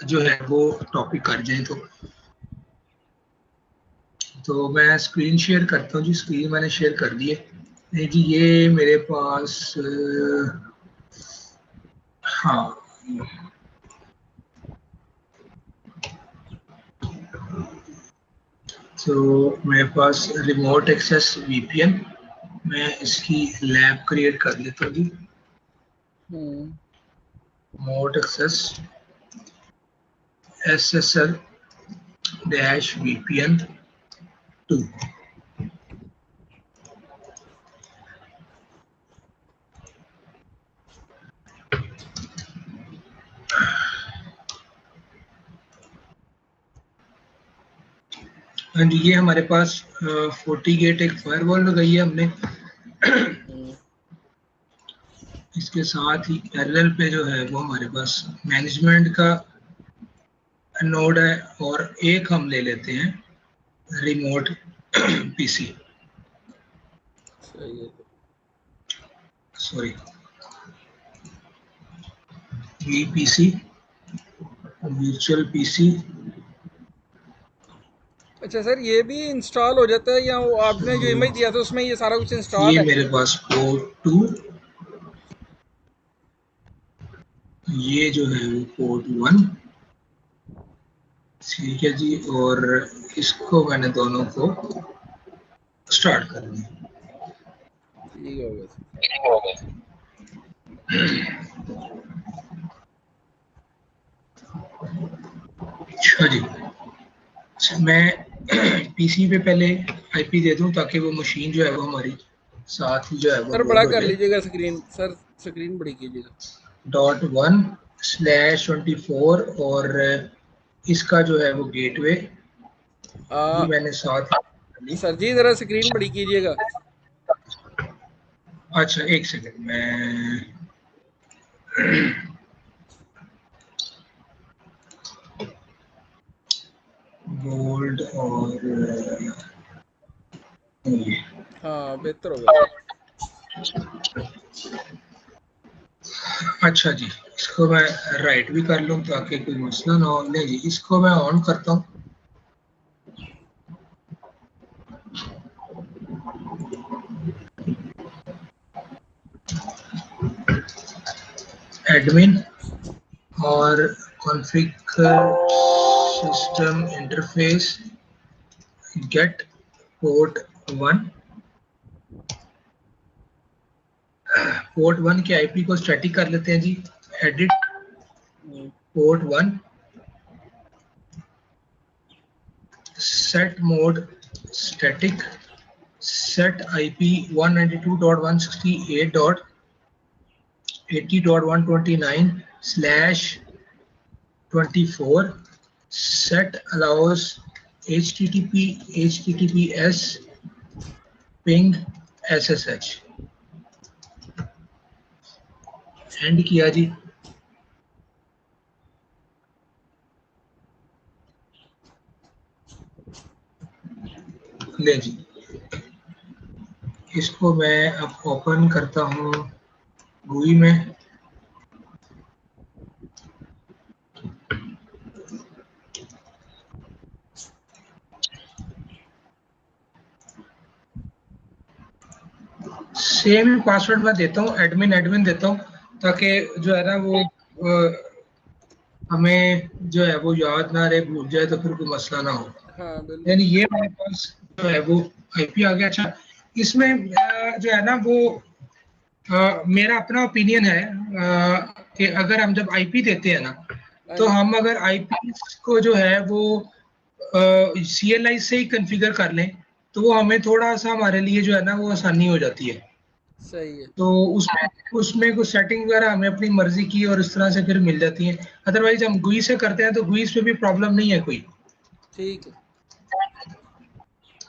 जो है वो टॉपिक कर जाए। तो मैं स्क्रीन शेयर करता हूँ जी। स्क्रीन मैंने शेयर कर दी है। नहीं जी, ये मेरे पास हाँ, तो मेरे पास रिमोट एक्सेस वीपीएन, मैं इसकी लैब क्रिएट कर लेता हूँ जी। Remote access SSL -VPN 2। हाँ जी, ये हमारे पास 40 गेट एक फायरवॉल लगाई है हमने। इसके साथ ही पैरेलल पे जो है वो हमारे पास मैनेजमेंट का नोड है, और एक हम ले लेते हैं remote PC, sorry VPC, virtual PC. अच्छा सर, ये भी इंस्टॉल हो जाता है या वो आपने जो इमेज दिया था उसमें ये सारा कुछ इंस्टॉल ये है? मेरे पास पोर्ट 2, ये जो है वो पोर्ट 1, ठीक है जी। और इसको मैंने दोनों को स्टार्ट कर दिया। ठीक हो गया। अच्छा जी, मैं पीसी पे पहले आईपी दे दूं ताकि वो मशीन जो है वो हमारी साथ ही जो है वो सर बड़ा लोड हो कर जाए। लीजिएगा स्क्रीन, सर स्क्रीन बड़ी कीजिएगा। .1/24 और इसका जो है वो गेटवे भी मैंने साथ ली। सर जी जरा स्क्रीन बड़ी कीजिएगा। अच्छा एक सेकंड, मैं बोल्ड और ये हाँ बेहतर होगा सर। अच्छा जी, इसको मैं राइट भी कर लूँ ताकि कोई मसला ना हो। नहीं जी, इसको मैं ऑन करता हूँ। एडमिन और configure system interface get port 1। Port 1 के आईपी को स्टैटिक कर लेते हैं जी। Edit port 1, set mode static, set IP 192.168.80.129/24, set allows HTTPS ping SSH। End किया जी। ले जी, इसको मैं अब ओपन करता हूँ GUI में। सेम पासवर्ड मैं देता हूँ, एडमिन देता हूँ, ताकि जो है ना वो हमें जो है वो याद ना रहे, भूल जाए तो फिर कोई मसला ना हो। हाँ बिल्कुल। यानी ये मेरे पास जो है वो आईपी आ गया। अच्छा, इसमें जो है ना वो मेरा अपना ओपिनियन है कि अगर हम जब आईपी देते हैं ना, तो हम अगर आईपी को जो है वो CLI से ही कॉन्फ़िगर कर लें तो वो हमें थोड़ा सा हमारे लिए जो है ना वो आसानी हो जाती है। सही है। तो उसमें कुछ सेटिंग वगैरह हमें अपनी मर्जी की और इस तरह से फिर मिल जाती है। अदरवाइज हम GUI से करते हैं तो GUI पे भी प्रॉब्लम नहीं है कोई। ठीक है।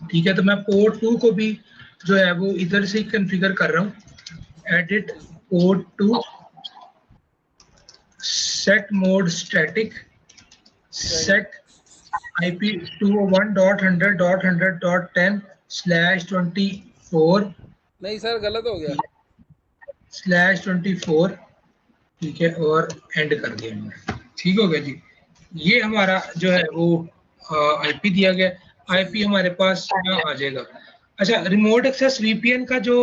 ठीक है, तो मैं पोर्ट 2 को भी जो है वो इधर से ही कॉन्फ़िगर कर रहा हूँ। Edit port 2, set mode static, set IP 201.100.100.10/24 नहीं सर गलत हो गया। /24, ठीक है, और एंड कर दिया मैंने। ठीक हो गया जी। ये हमारा जो है वो आईपी दिया गया। आईपी हमारे पास यहाँ आ जाएगा। अच्छा, रिमोट एक्सेस वीपीएन का जो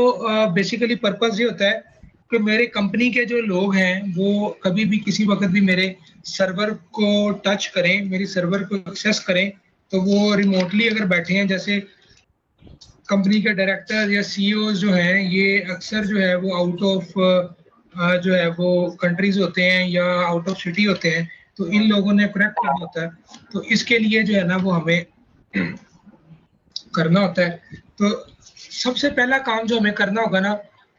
बेसिकली पर्पस ये होता है कि मेरे कंपनी के जो लोग हैं वो कभी भी किसी वक्त भी मेरे सर्वर को टच करें, मेरी सर्वर को एक्सेस करें, तो वो रिमोटली अगर बैठे हैं, जैसे कंपनी के डायरेक्टर या सीईओ जो हैं, ये अक्सर जो है वो आउट ऑफ जो है वो कंट्रीज होते हैं या आउट ऑफ सिटी होते हैं, तो इन लोगों ने कनेक्ट करना होता है। तो इसके लिए जो है ना वो हमें करना होता है। तो सबसे पहला काम जो हमें करना होगा ना,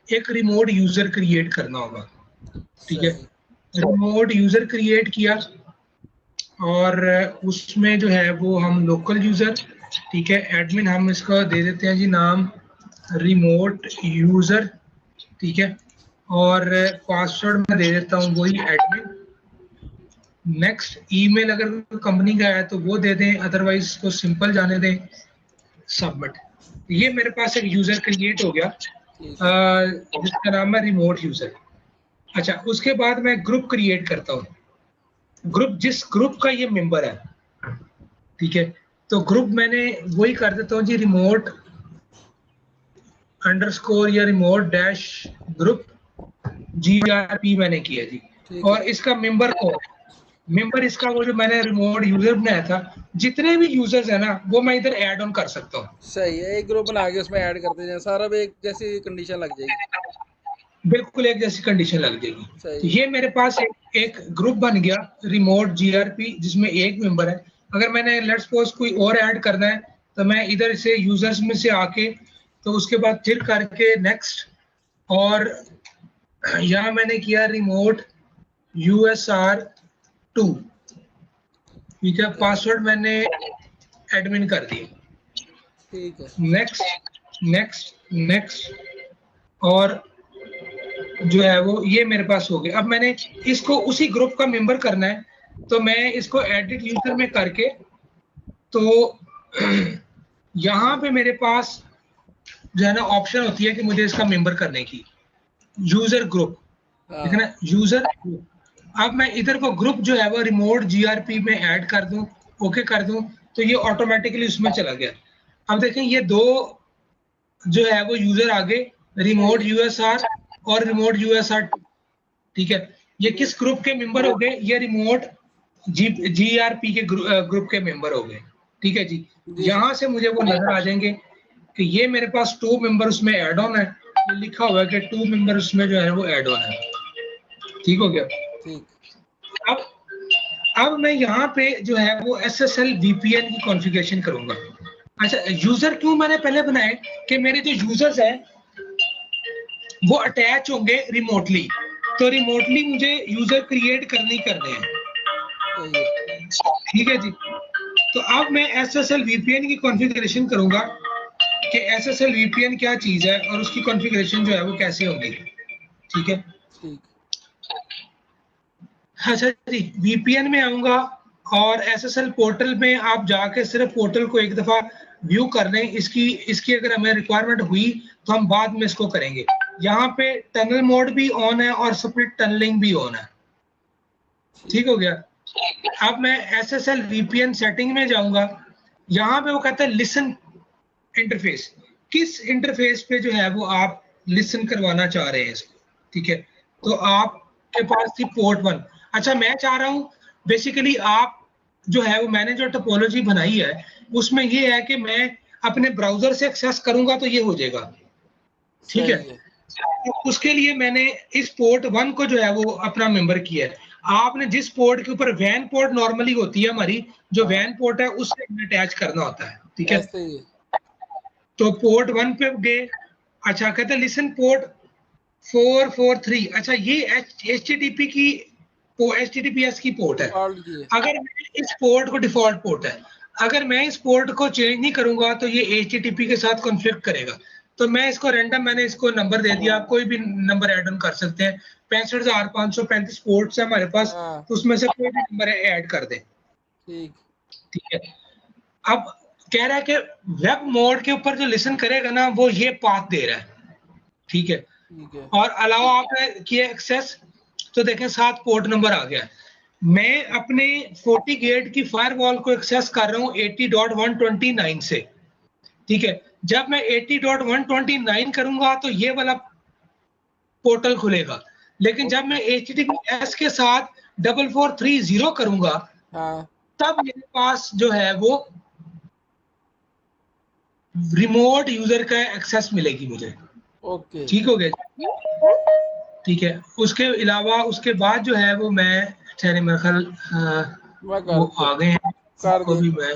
एक रिमोट यूजर क्रिएट करना होगा। ठीक है, रिमोट यूजर क्रिएट किया और उसमें जो है वो हम लोकल यूजर, ठीक है, एडमिन हम इसका दे देते हैं जी नाम, रिमोट यूजर, ठीक है, और पासवर्ड मैं दे देता हूँ वही एडमिन। नेक्स्ट, ईमेल अगर कंपनी का है तो वो दे दें, अदरवाइज इसको सिंपल जाने दें, सबमिट। ये मेरे पास एक यूजर क्रिएट हो गया जिसका नाम है रिमोट यूजर। अच्छा, उसके बाद मैं ग्रुप क्रिएट करता हूँ। ग्रुप, जिस ग्रुप का ये मेंबर है, ठीक है, तो ग्रुप मैंने वही कर देता हूँ जी, रिमोट अंडरस्कोर या रिमोट डैश ग्रुप GRP मैंने किया जी। और इसका मेंबर को, मेंबर इसका वो जो मैंने रिमोट यूजर बनाया था, जितने भी यूजर्स है ना वो मैं इधर ऐड ऑन कर सकता हूँ। सही है, एक ग्रुप बना के उसमें ऐड करते जाए, सारा भी एक जैसी कंडीशन लग जाएगी। बिल्कुल एक जैसी कंडीशन लग जाएगी। तो ये मेरे पास एक ग्रुप बन गया रिमोट GRP जिसमें एक मेंबर है। अगर मैंने लेट्स सपोज कोई और ऐड करना है तो मैं इधर से यूजर्स में से आके, तो उसके बाद फिर करके नेक्स्ट, और यहाँ मैंने किया रिमोट USR2, ठीक है, पासवर्ड मैंने एडमिन कर दिया। ठीक है, नेक्स्ट नेक्स्ट नेक्स्ट, और जो है वो ये मेरे पास हो गया। अब मैंने इसको उसी ग्रुप का मेंबर करना है, तो मैं इसको एडिट यूजर में करके, तो यहाँ पे मेरे पास जो है ना ऑप्शन होती है कि मुझे इसका मेंबर करने की, यूजर ग्रुप, ठीक है ना, यूजर ग्रुप। अब मैं इधर को ग्रुप जो है वो रिमोट GRP में ऐड कर दूं, ओके कर दूं, तो ये ऑटोमेटिकली उसमें चला गया। अब देखें ये दो जो है वो यूजर आगे, रिमोट USR और रिमोट USR2, ठीक है, ये किस ग्रुप के मेंबर हो गए? ये रिमोट GRP के ग्रुप के मेंबर हो गए। ठीक है जी, यहाँ से मुझे वो नजर आ जाएंगे कि ये मेरे पास 2 मेंबर उसमें ऐड ऑन है, ये लिखा हुआ है कि 2 मेंबर उसमें जो है वो ऐड ऑन है। ठीक हो गया। ठीक। अब मैं यहाँ पे जो है वो SSL VPN की कॉन्फ़िगरेशन करूंगा। अच्छा, यूजर क्यों मैंने पहले बनाए कि मेरे जो यूजर्स हैं वो अटैच होंगे रिमोटली, तो रिमोटली मुझे यूजर क्रिएट करने हैं। ठीक है जी, तो अब मैं SSL VPN की कॉन्फ़िगरेशन करूंगा कि SSL VPN क्या चीज है और उसकी कॉन्फ़िगरेशन जो है वो कैसे होगी। ठीक है, अच्छा जी, VPN में आऊंगा और SSL पोर्टल में आप जाके सिर्फ पोर्टल को एक दफा व्यू कर लें। इसकी अगर हमें रिक्वायरमेंट हुई तो हम बाद में इसको करेंगे। यहाँ पे टनल मोड भी ऑन है और स्प्लिट टनलिंग भी ऑन है। ठीक हो गया। अब मैं SSL VPN सेटिंग में जाऊंगा, यहाँ पे वो कहता है लिसन इंटरफेस, किस इंटरफेस पे जो है वो आप लिसन करवाना चाह रहे हैं इसको। ठीक है, तो आपके पास थी पोर्ट 1। अच्छा, मैं चाह रहा हूँ बेसिकली आप जो है वो मैंने जो टोपोलॉजी बनाई है उसमें ये है कि मैं अपने ब्राउजर से एक्सेस करूंगा तो ये हो जाएगा। ठीक है, तो उसके लिए मैंने इस पोर्ट 1 को जो है वो अपना मेंबर किया है। आपने जिस पोर्ट के ऊपर वैन पोर्ट नॉर्मली होती है हमारी, जो वैन पोर्ट है उससे अटैच करना होता है। ठीक है, तो पोर्ट 1 पे गए। अच्छा, कहते हैं लिसन पोर्ट 443। अच्छा, ये HTTP की HTTPS की पोर्ट है। अगर मैं इस पोर्ट को डिफॉल्ट पोर्ट है, अगर मैं इस पोर्ट को चेंज नहीं करूंगा तो ये HTTP के साथ कॉन्फ्लिक्ट करेगा। तो मैं इसको रैंडम, मैंने इसको नंबर दे दिया, आप कोई भी नंबर ऐड ऑन कर सकते हैं। 65,535 पोर्ट्स है हमारे पास, तो उसमें से कोई भी नंबर ऐड कर दें। ठीक है, अब कह रहा है कि वेब मोड के ऊपर जो लिसन करेगा ना वो ये पाथ दे रहा है। ठीक है, और अलावा आपने किया एक्सेस, तो देखें 7 पोर्ट नंबर आ गया। मैं अपने 40 गेट की फायरवॉल को एक्सेस कर रहा हूँ 80.129 से, ठीक है। जब मैं 80.129 करूंगा तो ये वाला पोर्टल खुलेगा, लेकिन जब मैं HTTPS के साथ 4430 करूंगा, हाँ, तब मेरे पास जो है वो रिमोट यूजर का एक्सेस मिलेगी मुझे। ओके, ठीक हो गया, ठीक है। उसके अलावा उसके बाद जो है वो मैं ठहरे मेरे ख्याल मैं कर वो दिया, आ गए हैं, कर को दिया, भी मैं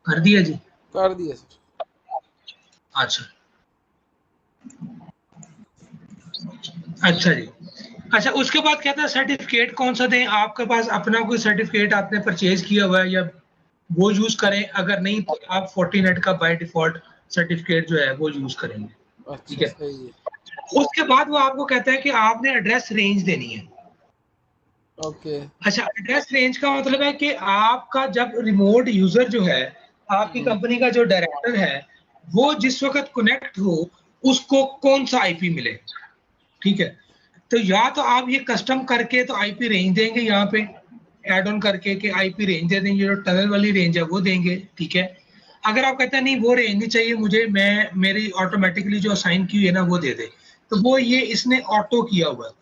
कर दिया जी। कर दिया सर। अच्छा, अच्छा जी। अच्छा, उसके बाद कहता है सर्टिफिकेट कौन सा दें, आपके पास अपना कोई सर्टिफिकेट आपने परचेज किया हुआ है या वो यूज करें, अगर नहीं तो आप फोर्टिनेट का बाय डिफॉल्ट सर्टिफिकेट जो है वो यूज करेंगे, ठीक अच्छा, है। सही है। उसके बाद वो आपको कहता है कि आपने एड्रेस रेंज देनी है। ओके। अच्छा, एड्रेस रेंज का मतलब है कि आपका जब रिमोट यूजर जो है, आपकी हम्म, कंपनी का जो डायरेक्टर है, वो जिस वक्त कनेक्ट हो उसको कौन सा आईपी मिले, ठीक है। तो या तो आप ये कस्टम करके तो आईपी रेंज देंगे, यहाँ पे ऐड ऑन करके कि आईपी रेंज दे देंगे, जो टनल वाली रेंज है वो देंगे, ठीक है। अगर आप कहते हैं नहीं वो रेंज नहीं चाहिए मुझे, मैं मेरी ऑटोमेटिकली जो असाइन की हुई है ना वो दे दे, तो वो ये इसने ऑटो किया हुआ है।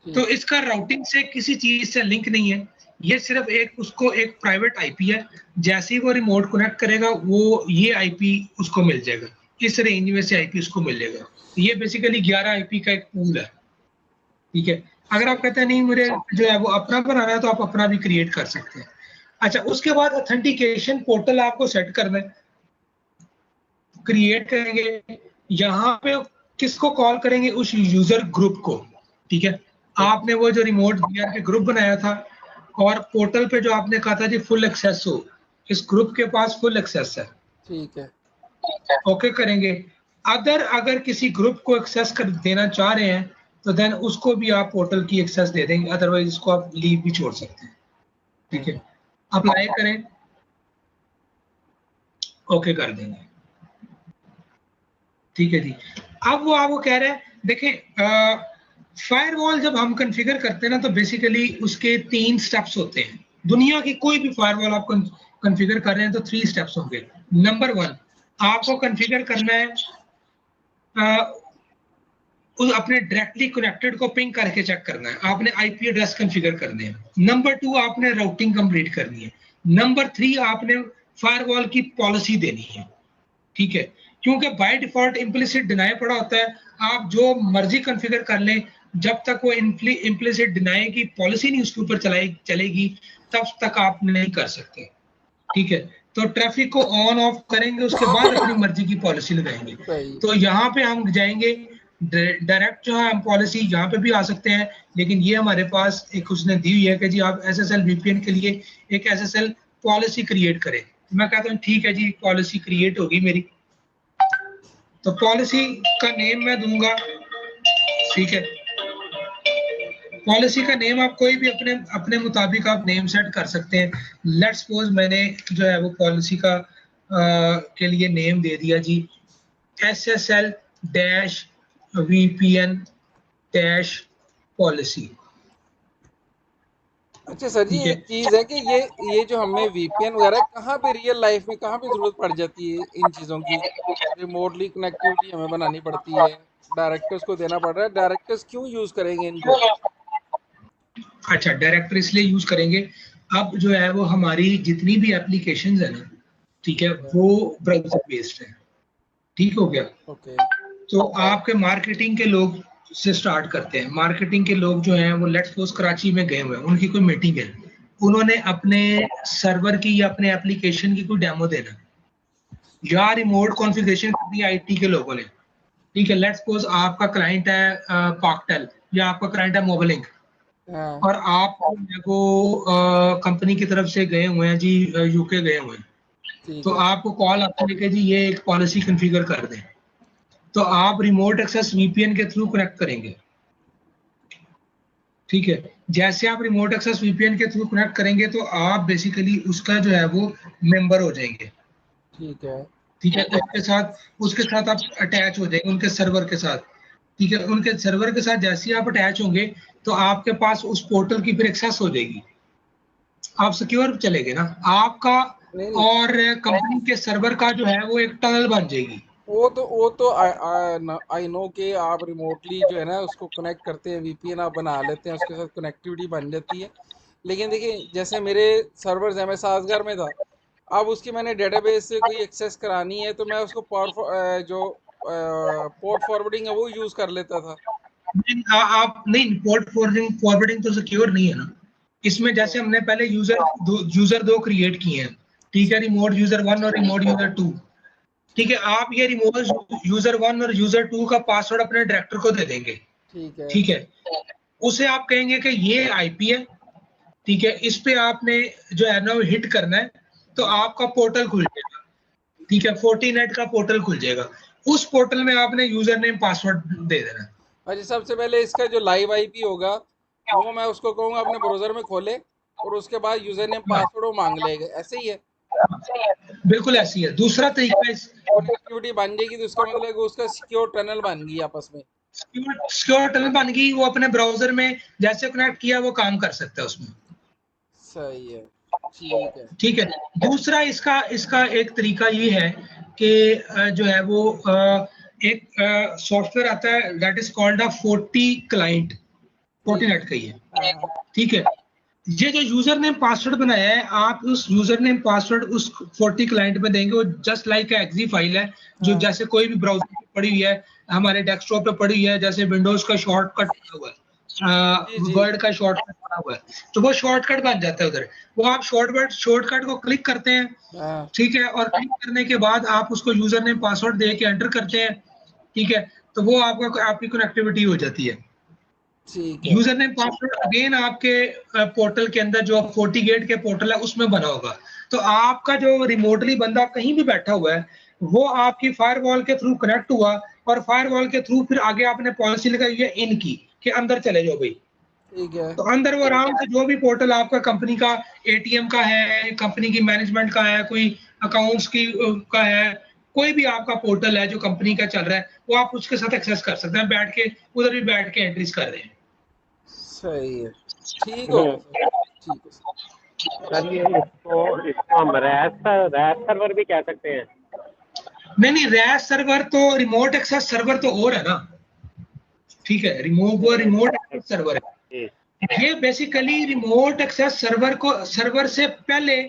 तो ठीक। इसका राउटिंग से किसी चीज से लिंक नहीं है, ये सिर्फ एक उसको एक प्राइवेट आईपी है। जैसे ही वो रिमोट कनेक्ट करेगा वो ये आईपी उसको मिल जाएगा, इस रेंज में से आईपी उसको मिल जाएगा। ये बेसिकली 11 आईपी का एक पूल है, ठीक है। अगर आप कहते हैं नहीं मुझे जो है वो अपना बनाना है तो आप अपना भी क्रिएट कर सकते हैं। अच्छा, उसके बाद ऑथेंटिकेशन पोर्टल आपको सेट करना है, क्रिएट करेंगे, यहाँ पे किसको कॉल करेंगे, उस यूजर ग्रुप को, ठीक है। आपने वो जो रिमोट वीआर के ग्रुप बनाया था और पोर्टल पे जो आपने कहा था जी फुल एक्सेस हो, इस ग्रुप के पास फुल एक्सेस है, ठीक है। ओके करेंगे। अगर किसी ग्रुप को एक्सेस कर देना चाह रहे हैं तो देन उसको भी आप पोर्टल की एक्सेस दे देंगे, अदरवाइज इसको आप लीव भी छोड़ सकते हैं, ठीक है। अप्लाई करें, ओके कर देंगे, ठीक है जी। अब वो आपको कह रहे हैं, देखें फायरवॉल जब हम कॉन्फ़िगर करते हैं ना तो बेसिकली उसके 3 स्टेप्स होते हैं। दुनिया की कोई भी फायरवॉल आप कॉन्फ़िगर कर रहे हैं तो 3 स्टेप्स होंगे। नंबर 1, आपको कॉन्फ़िगर करना है उस अपने डायरेक्टली कनेक्टेड को पिंग करके चेक करना है, आपने आईपी एड्रेस कॉन्फ़िगर करने हैं। नंबर 2, आपने राउटिंग कंप्लीट करनी है। नंबर 3, आपने फायरवॉल की पॉलिसी देनी है, ठीक है। क्योंकि बाय डिफॉल्ट इम्प्लिसिट डिनाई पड़ा होता है, आप जो मर्जी कॉन्फ़िगर कर लें, जब तक वो इम्प्लिसिट डिनाई की पॉलिसी नहीं उसके ऊपर चलेगी तब तक आप नहीं कर सकते, ठीक है। तो ट्रैफिक को ऑन ऑफ करेंगे, उसके बाद अपनी मर्जी की पॉलिसी लगाएंगे। सही। तो यहाँ पे हम जाएंगे डायरेक्ट जो है हम पॉलिसी यहाँ पे भी आ सकते हैं, लेकिन ये हमारे पास एक उसने दी हुई है कि जी आप SSL VPN के लिए एक SSL पॉलिसी क्रिएट करें। तो मैं कहता हूँ ठीक है जी, पॉलिसी क्रिएट होगी मेरी, तो पॉलिसी का नेम मैं दूंगा, ठीक है। पॉलिसी का नेम आप कोई भी अपने अपने मुताबिक आप नेम सेट कर सकते हैं। लेट्स सपोज मैंने जो है वो पॉलिसी का के लिए नेम दे दिया जी SSL-VPN- अच्छा सर जी, ठीक है। एक चीज है कि ये जो हमें वीपीएन वगैरह कहाँ पे रियल लाइफ में कहाँ पे जरूरत पड़ जाती है इन चीजों की? रिमोटली कनेक्टिविटी हमें बनानी पड़ती है, डायरेक्टर्स को देना पड़ रहा है, डायरेक्टर्स क्यों यूज करेंगे इनको? अच्छा, डायरेक्टर इसलिए यूज करेंगे, अब जो है वो हमारी जितनी भी एप्लीकेशंस है ना, ठीक है, वो ब्राउजर बेस्ड है, ठीक हो गया। ओके। तो आपके मार्केटिंग के लोग से स्टार्ट करते हैं। मार्केटिंग के लोग जो हैं वो लेट्स सपोज कराची में गए हुए हैं, उनकी कोई मीटिंग है, उन्होंने अपने सर्वर की या अपने एप्लीकेशन की कोई डेमो देना या रिमोट कॉन्फ़िगरेशन करनी है आईटी के लोगों ने, ठीक है। लेट्स सपोज आपका क्लाइंट है पाकटेल या आपका क्लाइंट है मोबाइलिंक, हाँ, और आप वो कंपनी की तरफ से गए हुए हैं जी, यूके गए हुए हैं, तो ठीक है। आपको कॉल आता है कि जी ये एक पॉलिसी कॉन्फ़िगर कर दें, तो आप रिमोट एक्सेस वीपीएन के थ्रू कनेक्ट करेंगे, ठीक है। जैसे आप रिमोट एक्सेस वीपीएन के थ्रू कनेक्ट करेंगे तो आप बेसिकली उसका जो है वो मेंबर हो जाएंगे, ठीक है। ठीक है। उसके साथ आप अटैच हो जाएंगे उनके सर्वर के साथ। ठीक है, उनके सर्वर के साथ जैसे ही आप अटैच होंगे तो आपके पास उस पोर्टल की फिर एक्सेस हो जाएगी, आप सिक्योर चलेंगे ना आपका, नहीं नहीं, और कंपनी के सर्वर का जो है वो एक टनल बन जाएगी। वो तो आई नो कि आप रिमोटली जो है ना उसको कनेक्ट करते हैं, वीपीएन आप बना लेते हैं, उसके साथ कनेक्टिविटी बन जाती है। लेकिन देखिए जैसे मेरे सर्वर्स है, मैं सासगार में था, अब उसकी मैंने डेटाबेस से कोई एक्सेस करानी है तो मैं उसको जो पोर्ट फॉरवर्डिंग है वो यूज़ कर लेता था। नहीं, आप नहीं, पोर्ट फॉरवर्डिंग फॉरवर्डिंग तो सिक्योर नहीं है ना इसमें। जैसे हमने पहले यूजर दो क्रिएट किए हैं, ठीक है, रिमोट यूजर 1 और रिमोट यूजर 2। ठीक है, आप ये रिमोट यूजर 1 और यूजर 2 का पासवर्ड अपने डायरेक्टर को दे देंगे। ठीक है। ठीक है, उसे आप कहेंगे कि ये आईपी है, ठीक है, इस पे आपने जो है ना हिट करना है, तो आपका पोर्टल खुल जाएगा। ठीक है, फोर्टीनेट का पोर्टल खुल जाएगा, उस पोर्टल में आपने यूजर नेम पासवर्ड दे देना। अच्छा, सबसे पहले इसका जो लाइव आईपी होगा वो मैं उसको कहूँगा अपने ब्राउजर में खोले, और उसके बाद यूजर नेम पासवर्ड वो मांग लेगा, ऐसे ही है? बिल्कुल ऐसी है। दूसरा तरीका इस कनेक्टिविटी बन जाएगी तो इसका मतलब है कि उसका सिक्योर टनल बन गई आपस में। सिक्योर टनल बन गई, वो अपने ब्राउजर में जैसे कनेक्ट किया वो काम कर सकता है उसमें। सही है, ठीक है। ठीक है, दूसरा इसका इसका एक तरीका ये है कि जो है वो एक सॉफ्टवेयर आता है that is called a 40 client, ठीक है। 40 नेट का ही है। हाँ। ठीक है, ये जो यूजर नेम पासवर्ड बनाया है, आप उस यूजर नेम पासवर्ड उस 40 क्लाइंट में देंगे, वो जस्ट लाइक एक्जी फाइल है, जो हाँ। जैसे कोई भी ब्राउजर पे पड़ी हुई है, हमारे डेस्कटॉप पे पड़ी हुई है, जैसे विंडोज का शॉर्टकट हुआ है, जी जी। वर्ड का शॉर्टकट बना हुआ है, तो वो शॉर्टकट बन जाता है उधर। वो आप शॉर्टकट को क्लिक करते हैं, हाँ। ठीक है, और क्लिक करने के बाद आप उसको यूजर नेम पासवर्ड दे के एंटर करते हैं, ठीक है, तो वो आपकी कनेक्टिविटी हो जाती है। ठीक है। यूजर नेम पासवर्ड अगेन आपके पोर्टल के अंदर जो 40 गेट के पोर्टल है उसमें बना होगा, तो आपका जो रिमोटली बंदा कहीं भी बैठा हुआ है वो आपकी फायरवॉल के थ्रू कनेक्ट हुआ, और फायरवॉल के थ्रू फिर आगे आपने पॉलिसी लगाई है इन की कि अंदर चले जाओ भाई, ठीक है। तो अंदर वो आराम से जो भी पोर्टल आपका कंपनी का एटीएम का है, कंपनी की मैनेजमेंट का है, कोई अकाउंट्स की का है, कोई भी आपका पोर्टल है जो कंपनी का चल रहा है, वो आप उसके साथ एक्सेस कर सकते हैं बैठ के, उधर भी बैठ के एंट्रीज कर रहे हैं। सही है, ठीक हो हम्म, गया सर। ठीक है सर। सर ये इसको हम रैप सर्वर भी कह सकते हैं। नहीं नहीं, रैश सर्वर तो रिमोट एक्सेस सर्वर तो और है ना, ठीक है, रिमोट एक्सेस सर्वर जी। है ये। बेसिकली रिमोट एक्सेस सर्वर को, सर्वर से पहले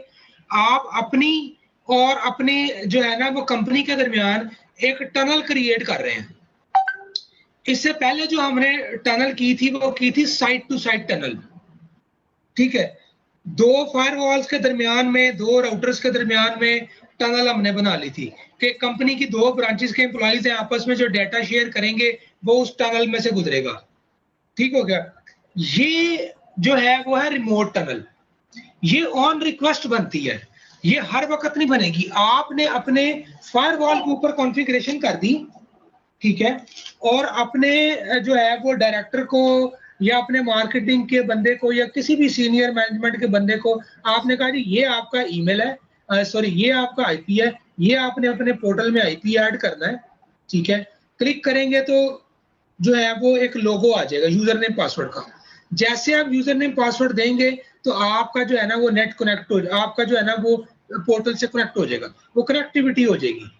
आप अपनी और अपनी जो है ना वो कंपनी के दरमियान एक टनल क्रिएट कर रहे हैं। इससे पहले जो हमने टनल की थी वो की थी साइट टू साइट टनल। ठीक है, दो फायरवॉल्स के दरमियान में, दो राउटर्स के दरमियान में टनल हमने बना ली थी कि कंपनी की दो ब्रांचेस के एम्प्लॉइज हैं, आपस में जो डाटा शेयर करेंगे वो उस टनल में से गुजरेगा। ठीक हो गया, ये जो है वो है रिमोट टनल। ये ऑन रिक्वेस्ट बनती है, ये हर वक्त नहीं बनेगी। आपने अपने फायरवॉल के ऊपर कॉन्फ़िगरेशन कर दी, ठीक है, और अपने जो है वो डायरेक्टर को या अपने मार्केटिंग के बंदे को या किसी भी सीनियर मैनेजमेंट के बंदे को आपने कहा जी ये आपका ईमेल है, सॉरी ये आपका आईपी है, ये आपने अपने पोर्टल में आईपी ऐड करना है। ठीक है, क्लिक करेंगे तो जो है वो एक लोगो आ जाएगा यूजर नेम पासवर्ड का। जैसे आप यूजर नेम पासवर्ड देंगे तो आपका जो है ना वो नेट कनेक्ट हो, आपका जो है ना वो पोर्टल से कनेक्ट हो जाएगा, वो कनेक्टिविटी हो जाएगी।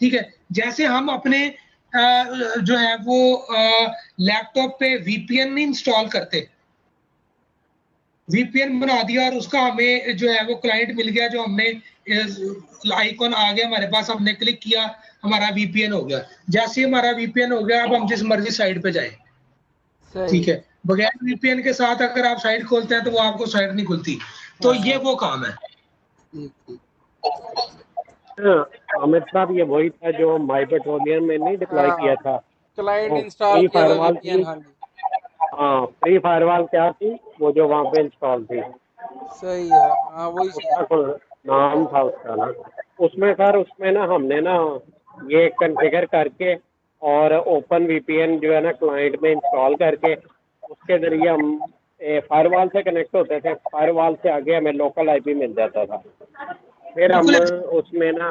ठीक है, जैसे हम अपने जो है वो लैपटॉप पे वीपीएन नहीं इंस्टॉल करते, वीपीएन बना दिया और उसका हमें जो है वो क्लाइंट मिल गया, जो हमने आइकॉन आ गया हमारे पास, हमने क्लिक किया, हमारा वीपीएन हो गया। जैसे ही हमारा वीपीएन हो गया अब हम जिस मर्जी साइट पे जाएं। सही ठीक है। है, बगैर वीपीएन के साथ अगर आप साइट खोलते हैं तो वो आपको साइट नहीं खुलती, तो ये हाँ। वो काम है। ठीक ठीक। हाँ, आमिर साहब ये वही था जो माई पेट्रोलियम में नहीं डिप्लॉय हाँ, किया था। क्लाइंट वो इंस्टॉल फ्री किया था फायरवॉल वीपीएन, थी। हाँ जी। हाँ, फ्री फायरवॉल क्या थी वो जो वहाँ पे इंस्टॉल थी, सही है, हाँ वही चीज। उसका कोई नाम था उसका ना। उसमें सर उसमें ना हमने ना ये कॉन्फ़िगर करके और ओपन वीपीएन जो है ना क्लाइंट में इंस्टॉल करके उसके जरिए हम फायरवॉल से कनेक्ट होते थे। फायरवॉल से आगे हमें लोकल आईपी मिल जाता था। फिर हम बिल्कुल उसमें ना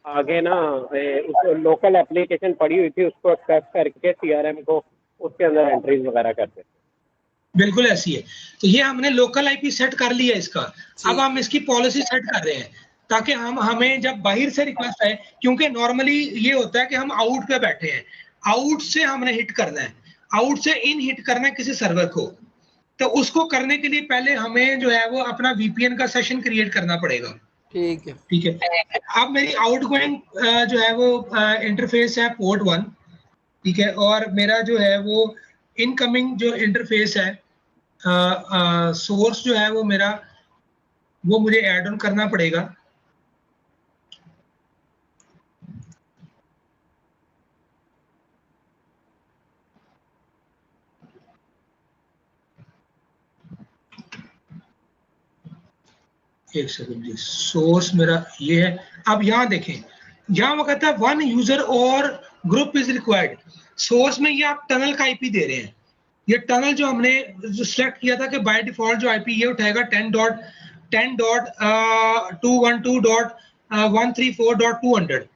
आगे ना उस लोकल एप्लीकेशन पड़ी हुई थी उसको एक्सेस करके CRM को उसके अंदर एंट्रीज वगैरह करते थे। बिल्कुल ऐसी है। तो ये हमने लोकल आईपी सेट कर लिया इसका। अब हम ठीक इसकी पॉलिसी सेट कर रहे हैं ताकि हमें जब बाहर से रिक्वेस्ट आए, क्योंकि नॉर्मली ये होता है कि हम आउट पे बैठे हैं, आउट से हमने हिट करना है, आउट से इन हिट करना है किसी सर्वर को। तो उसको करने के लिए पहले हमें जो है वो अपना VPN का सेशन क्रिएट करना पड़ेगा। ठीक है। ठीक है। अब मेरी आउटगोइंग जो है वो इंटरफेस है पोर्ट 1, ठीक है, और मेरा जो है वो इनकमिंग जो इंटरफेस है सोर्स जो है वो मेरा, वो मुझे ऐड ऑन करना पड़ेगा। एक सेकंड जी, सोर्स मेरा ये है। अब यहाँ देखें, यहाँ वो कहता है 1 यूजर और ग्रुप इज रिक्वायर्ड। सोर्स में ये आप टनल का आईपी दे रहे हैं। ये टनल जो हमने जो सिलेक्ट किया था कि बाय डिफॉल्ट जो आईपी ये उठाएगा 10.212.134.200।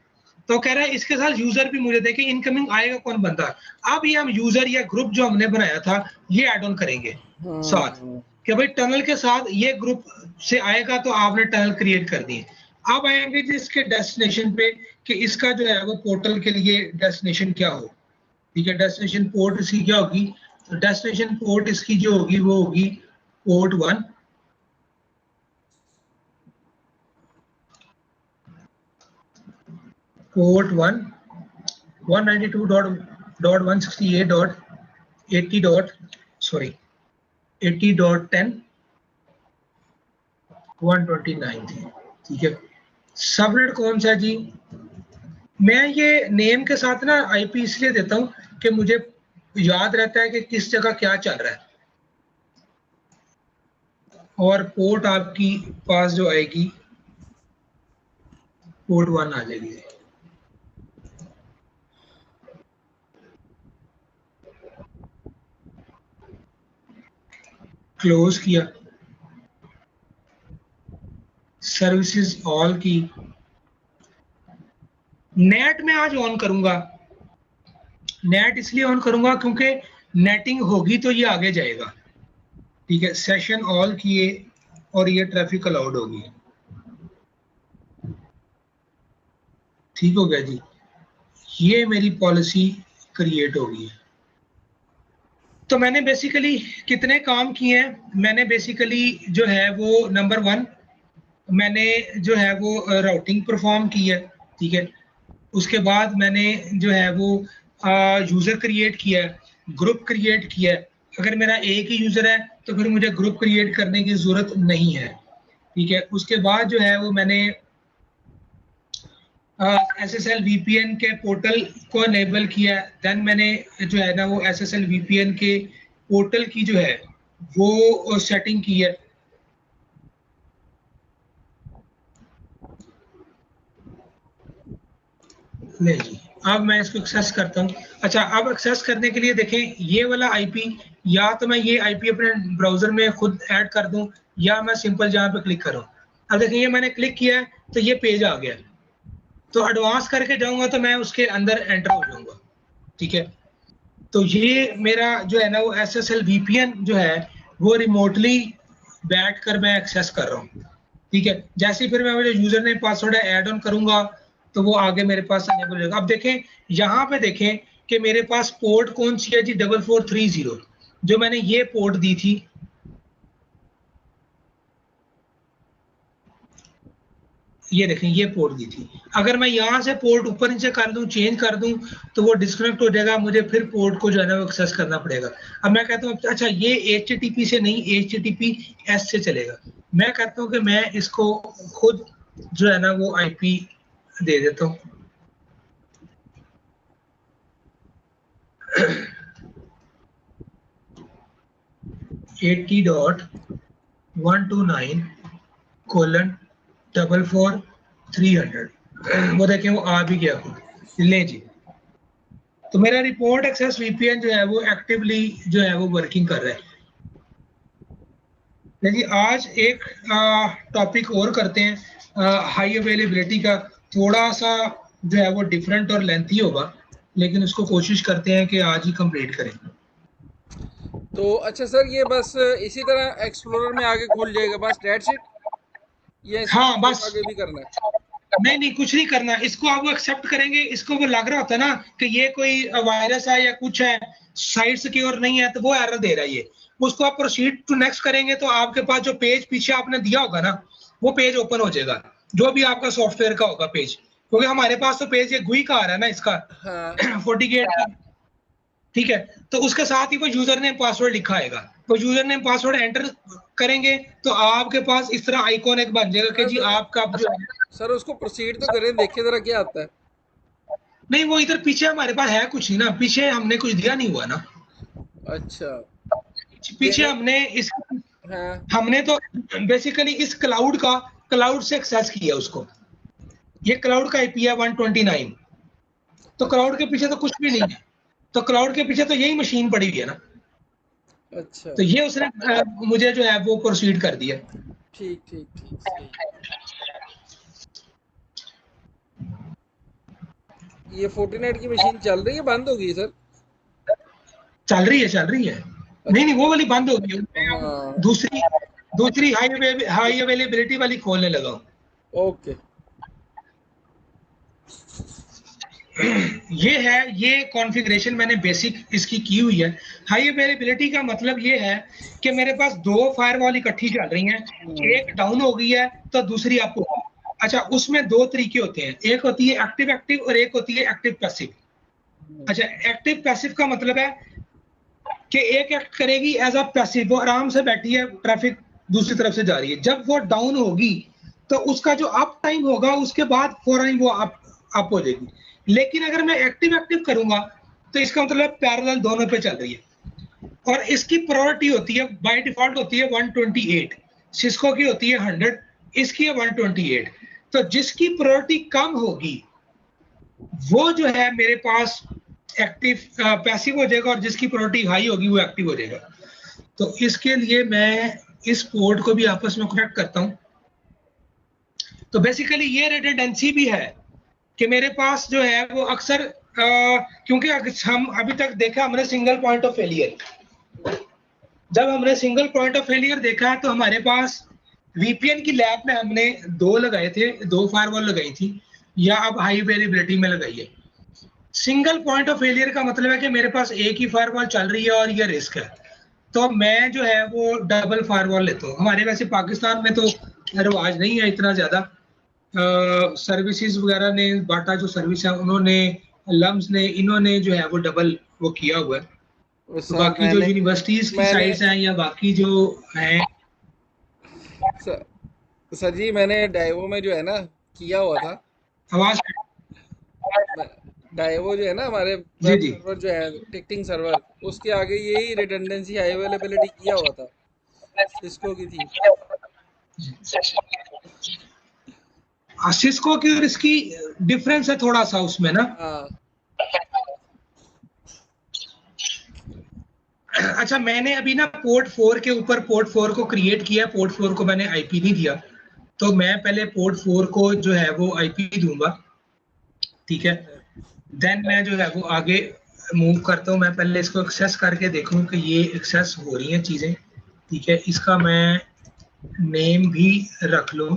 तो कह रहा है इसके साथ यूजर भी मुझे देखे, इनकमिंग आएगा कौन बंदा। अब ये हम यूजर या ग्रुप जो हमने बनाया था ये ऐड ऑन करेंगे साथ कि भाई टनल के साथ ये ग्रुप से आएगा, तो आपने टनल क्रिएट कर दिए। अब आएंगे जिसके डेस्टिनेशन पे कि इसका जो है वो पोर्टल के लिए डेस्टिनेशन क्या हो। ठीक है, डेस्टिनेशन पोर्ट इसकी क्या होगी, तो डेस्टिनेशन पोर्ट इसकी जो होगी वो होगी पोर्ट 1। पोर्ट 1 192.168.80.10 थी। ठीक है, सबनेट कौन सा जी, मैं ये नेम के साथ ना आईपी इसलिए देता हूं कि मुझे याद रहता है कि किस जगह क्या चल रहा है। और पोर्ट आपकी पास जो आएगी पोर्ट 1 आ जाएगी। क्लोज किया, सर्विसेज ऑल की, नेट में आज ऑन करूंगा। नेट इसलिए ऑन करूंगा क्योंकि नेटिंग होगी तो ये आगे जाएगा। ठीक है, सेशन ऑल किए और ये ट्रैफिक अलाउड होगी। ठीक हो गया जी, ये मेरी पॉलिसी क्रिएट होगी। तो मैंने बेसिकली कितने काम किए हैं, मैंने बेसिकली जो है वो नंबर 1 मैंने जो है वो राउटिंग परफॉर्म की है। ठीक है, उसके बाद मैंने जो है वो यूजर क्रिएट किया है, ग्रुप क्रिएट किया है। अगर मेरा एक ही यूजर है तो फिर मुझे ग्रुप क्रिएट करने की जरूरत नहीं है। ठीक है, उसके बाद जो है वो मैंने SSL VPN के पोर्टल को इनेबल किया। देन मैंने जो है ना वो SSL VPN के पोर्टल की जो है वो सेटिंग की है। ले जी, अब मैं इसको एक्सेस करता हूँ। अच्छा, अब एक्सेस करने के लिए देखें ये वाला आईपी, या तो मैं ये आईपी अपने ब्राउजर में खुद ऐड कर दूं या मैं सिंपल जहाँ पे क्लिक करूं। अब देखें ये मैंने क्लिक किया है तो ये पेज आ गया। तो एडवांस करके जाऊंगा तो मैं उसके अंदर एंटर हो जाऊंगा। ठीक है, तो ये मेरा जो है ना वो SSL VPN जो है वो रिमोटली बैठकर मैं एक्सेस कर रहा हूँ। ठीक है, जैसे ही फिर मैं मेरे user name password add on करूंगा तो वो आगे मेरे पास अनेबल हो जाएगा। अब देखें यहाँ पे देखें कि मेरे पास पोर्ट कौन सी है जी, 4430 जो मैंने ये पोर्ट दी थी। ये देखें ये पोर्ट दी थी। अगर मैं यहाँ से पोर्ट ऊपर नीचे कर दूं, चेंज कर दूं तो वो डिस्कनेक्ट हो जाएगा, मुझे फिर पोर्ट को जो है ना वो एक्सेस करना पड़ेगा। अब मैं कहता हूँ अच्छा ये HTTP से नहीं, HTTPS से चलेगा। मैं कहता हूँ कि मैं इसको खुद जो है ना वो IP दे देता हूँ। $80.129:44300 वो देखें वो आ भी गया खुद। ले जी, तो मेरा रिपोर्ट एक्सेस VPN जो है वो एक्टिवली जो है वो वर्किंग कर रहा है। जी, आज एक टॉपिक और करते हैं हाई अवेलेबिलिटी का, थोड़ा सा जो है वो डिफरेंट और लेंथी होगा, लेकिन उसको कोशिश करते हैं कि आज ही कंप्लीट करें। तो अच्छा सर, ये बस इसी तरह एक्सप्लोरर में आगे खुल जाएगा, बस डेट्स इट, या इसमें हाँ कुछ बस, आगे भी करना है? नहीं नहीं कुछ नहीं करना, इसको आप एक्सेप्ट करेंगे, इसको वो लग रहा होता है ना कि ये कोई वायरस है या कुछ है, साइट सिक्योर नहीं है, तो वो एरर दे रहा है ये, उसको आप प्रोसीड टू नेक्स्ट करेंगे तो आपके पास जो पेज पीछे आपने दिया होगा ना, वो पेज ओपन हो जाएगा, जो भी आपका सॉफ्टवेयर का होगा पेज, क्योंकि हमारे पास तो पेज ये GUI का आ रहा है ना इसका, हाँ 48 का, ठीक है। तो उसके साथ ही वो यूजर नेम पासवर्ड लिखा आएगा, तो यूजर नेम पासवर्ड एंटर करेंगे तो आपके पास इस तरह आइकॉन एक बन जाएगा कि जी आपका जो, सर उसको प्रोसीड तो करें, देखे जरा क्या आता है। नहीं वो इधर पीछे हमारे पास है कुछ नहीं ना, पीछे हमने कुछ दिया नहीं हुआ ना, अच्छा पीछे देने, हमने इस, हाँ हमने तो बेसिकली इस क्लाउड से एक्सेस किया उसको, ये क्लाउड का आईपी है 129, तो क्लाउड के पीछे तो कुछ भी नहीं है, तो क्लाउड के पीछे तो यही मशीन पड़ी हुई है ना, अच्छा तो ये उसने मुझे जो है वो प्रोसीड कर दिया। ठीक ठीक ठीक सही। ये 49 की मशीन चल रही है, बंद हो गई सर? चल रही है चल रही है, नहीं नहीं वो वाली बंद हो गई, हाँ दूसरी दूसरी हाई अवेलेबिलिटी वाली खोलने लगा हूं। ओके। ये है, ये कॉन्फ़िगरेशन मैंने बेसिक इसकी की हुई है। हाई अवेलेबिलिटी का मतलब ये है कि मेरे पास दो फायरवॉल इकट्ठी चल रही हैं, एक डाउन हो गई है तो दूसरी अप हो गई। अच्छा उसमें दो तरीके होते हैं, एक होती है एक्टिव एक्टिव और एक होती है एक्टिव पैसिव। अच्छा एक्टिव पैसिव का मतलब है कि एक एक्ट करेगी एज अ पैसिव, वो आराम से बैठी है, ट्रैफिक दूसरी तरफ से जा रही है, जब वो डाउन होगी तो उसका जो अप टाइम होगा उसके बाद फौरन वो अप हो जाएगी। लेकिन अगर मैं एक्टिव एक्टिव करूंगा तो इसका मतलब पैरेलल दोनों पे चल रही है, और इसकी प्रायोरिटी होती है बाय डिफॉल्ट होती है 128, सिस्को की होती है 100, इसकी है 128। तो जिसकी प्रायोरिटी कम होगी वो जो है मेरे पास एक्टिव पैसिव हो जाएगा, और जिसकी प्रायोरिटी हाई होगी वो एक्टिव हो जाएगा। तो इसके लिए मैं इस पोर्ट को भी आपस में कनेक्ट करता हूं। तो बेसिकली ये रिडंडेंसी भी है कि मेरे पास जो है वो अक्सर क्योंकि हम अभी तक देखा हमने सिंगल पॉइंट ऑफ फेलियर, जब हमने सिंगल पॉइंट ऑफ फेलियर देखा है तो हमारे पास वीपीएन की लैब में हमने दो लगाए थे, दो फायरवॉल लगाई थी, या अब हाई अवेलेबिलिटी में लगाई है। सिंगल पॉइंट ऑफ फेलियर का मतलब है कि मेरे पास एक ही फायरवॉल चल रही है और ये रिस्क है, तो मैं जो है वो डबल फायरवॉल लेता हूँ। हमारे वैसे पाकिस्तान में तो रिवाज नहीं है इतना ज्यादा, सर्विसेज वगैरह ने, बाटा जो सर्विस है उन्होंने, लम्स ने, इन्होंने जो है वो डबल वो किया हुआ है। तो सर बाकी जो यूनिवर्सिटीज की मैंने साइट्स हैं या बाकी जो हैं, सर, सर जी मैंने डाइवो में जो है ना किया हुआ था, आवाज, डाइवो जो है ना हमारे जी वेब जी, सर्वर जो है टिकटिंग सर्वर, उसके आगे यही रिडंडेंसी हाई अवेलेबिलिटी किया हुआ था, सिस्को की थी। सिस्को की और इसकी डिफरेंस है थोड़ा सा उसमें ना। हाँ अच्छा मैंने अभी ना पोर्ट 4 के ऊपर पोर्ट 4 को क्रिएट किया, पोर्ट 4 को मैंने आईपी नहीं दिया, तो मैं पहले पोर्ट 4 को जो है वो आईपी दूंगा, ठीक है। देन मैं जो है वो आगे मूव करता हूँ, मैं पहले इसको एक्सेस करके देखूं कि ये एक्सेस हो रही हैं चीजें, ठीक है। इसका मैं नेम भी रख लूं,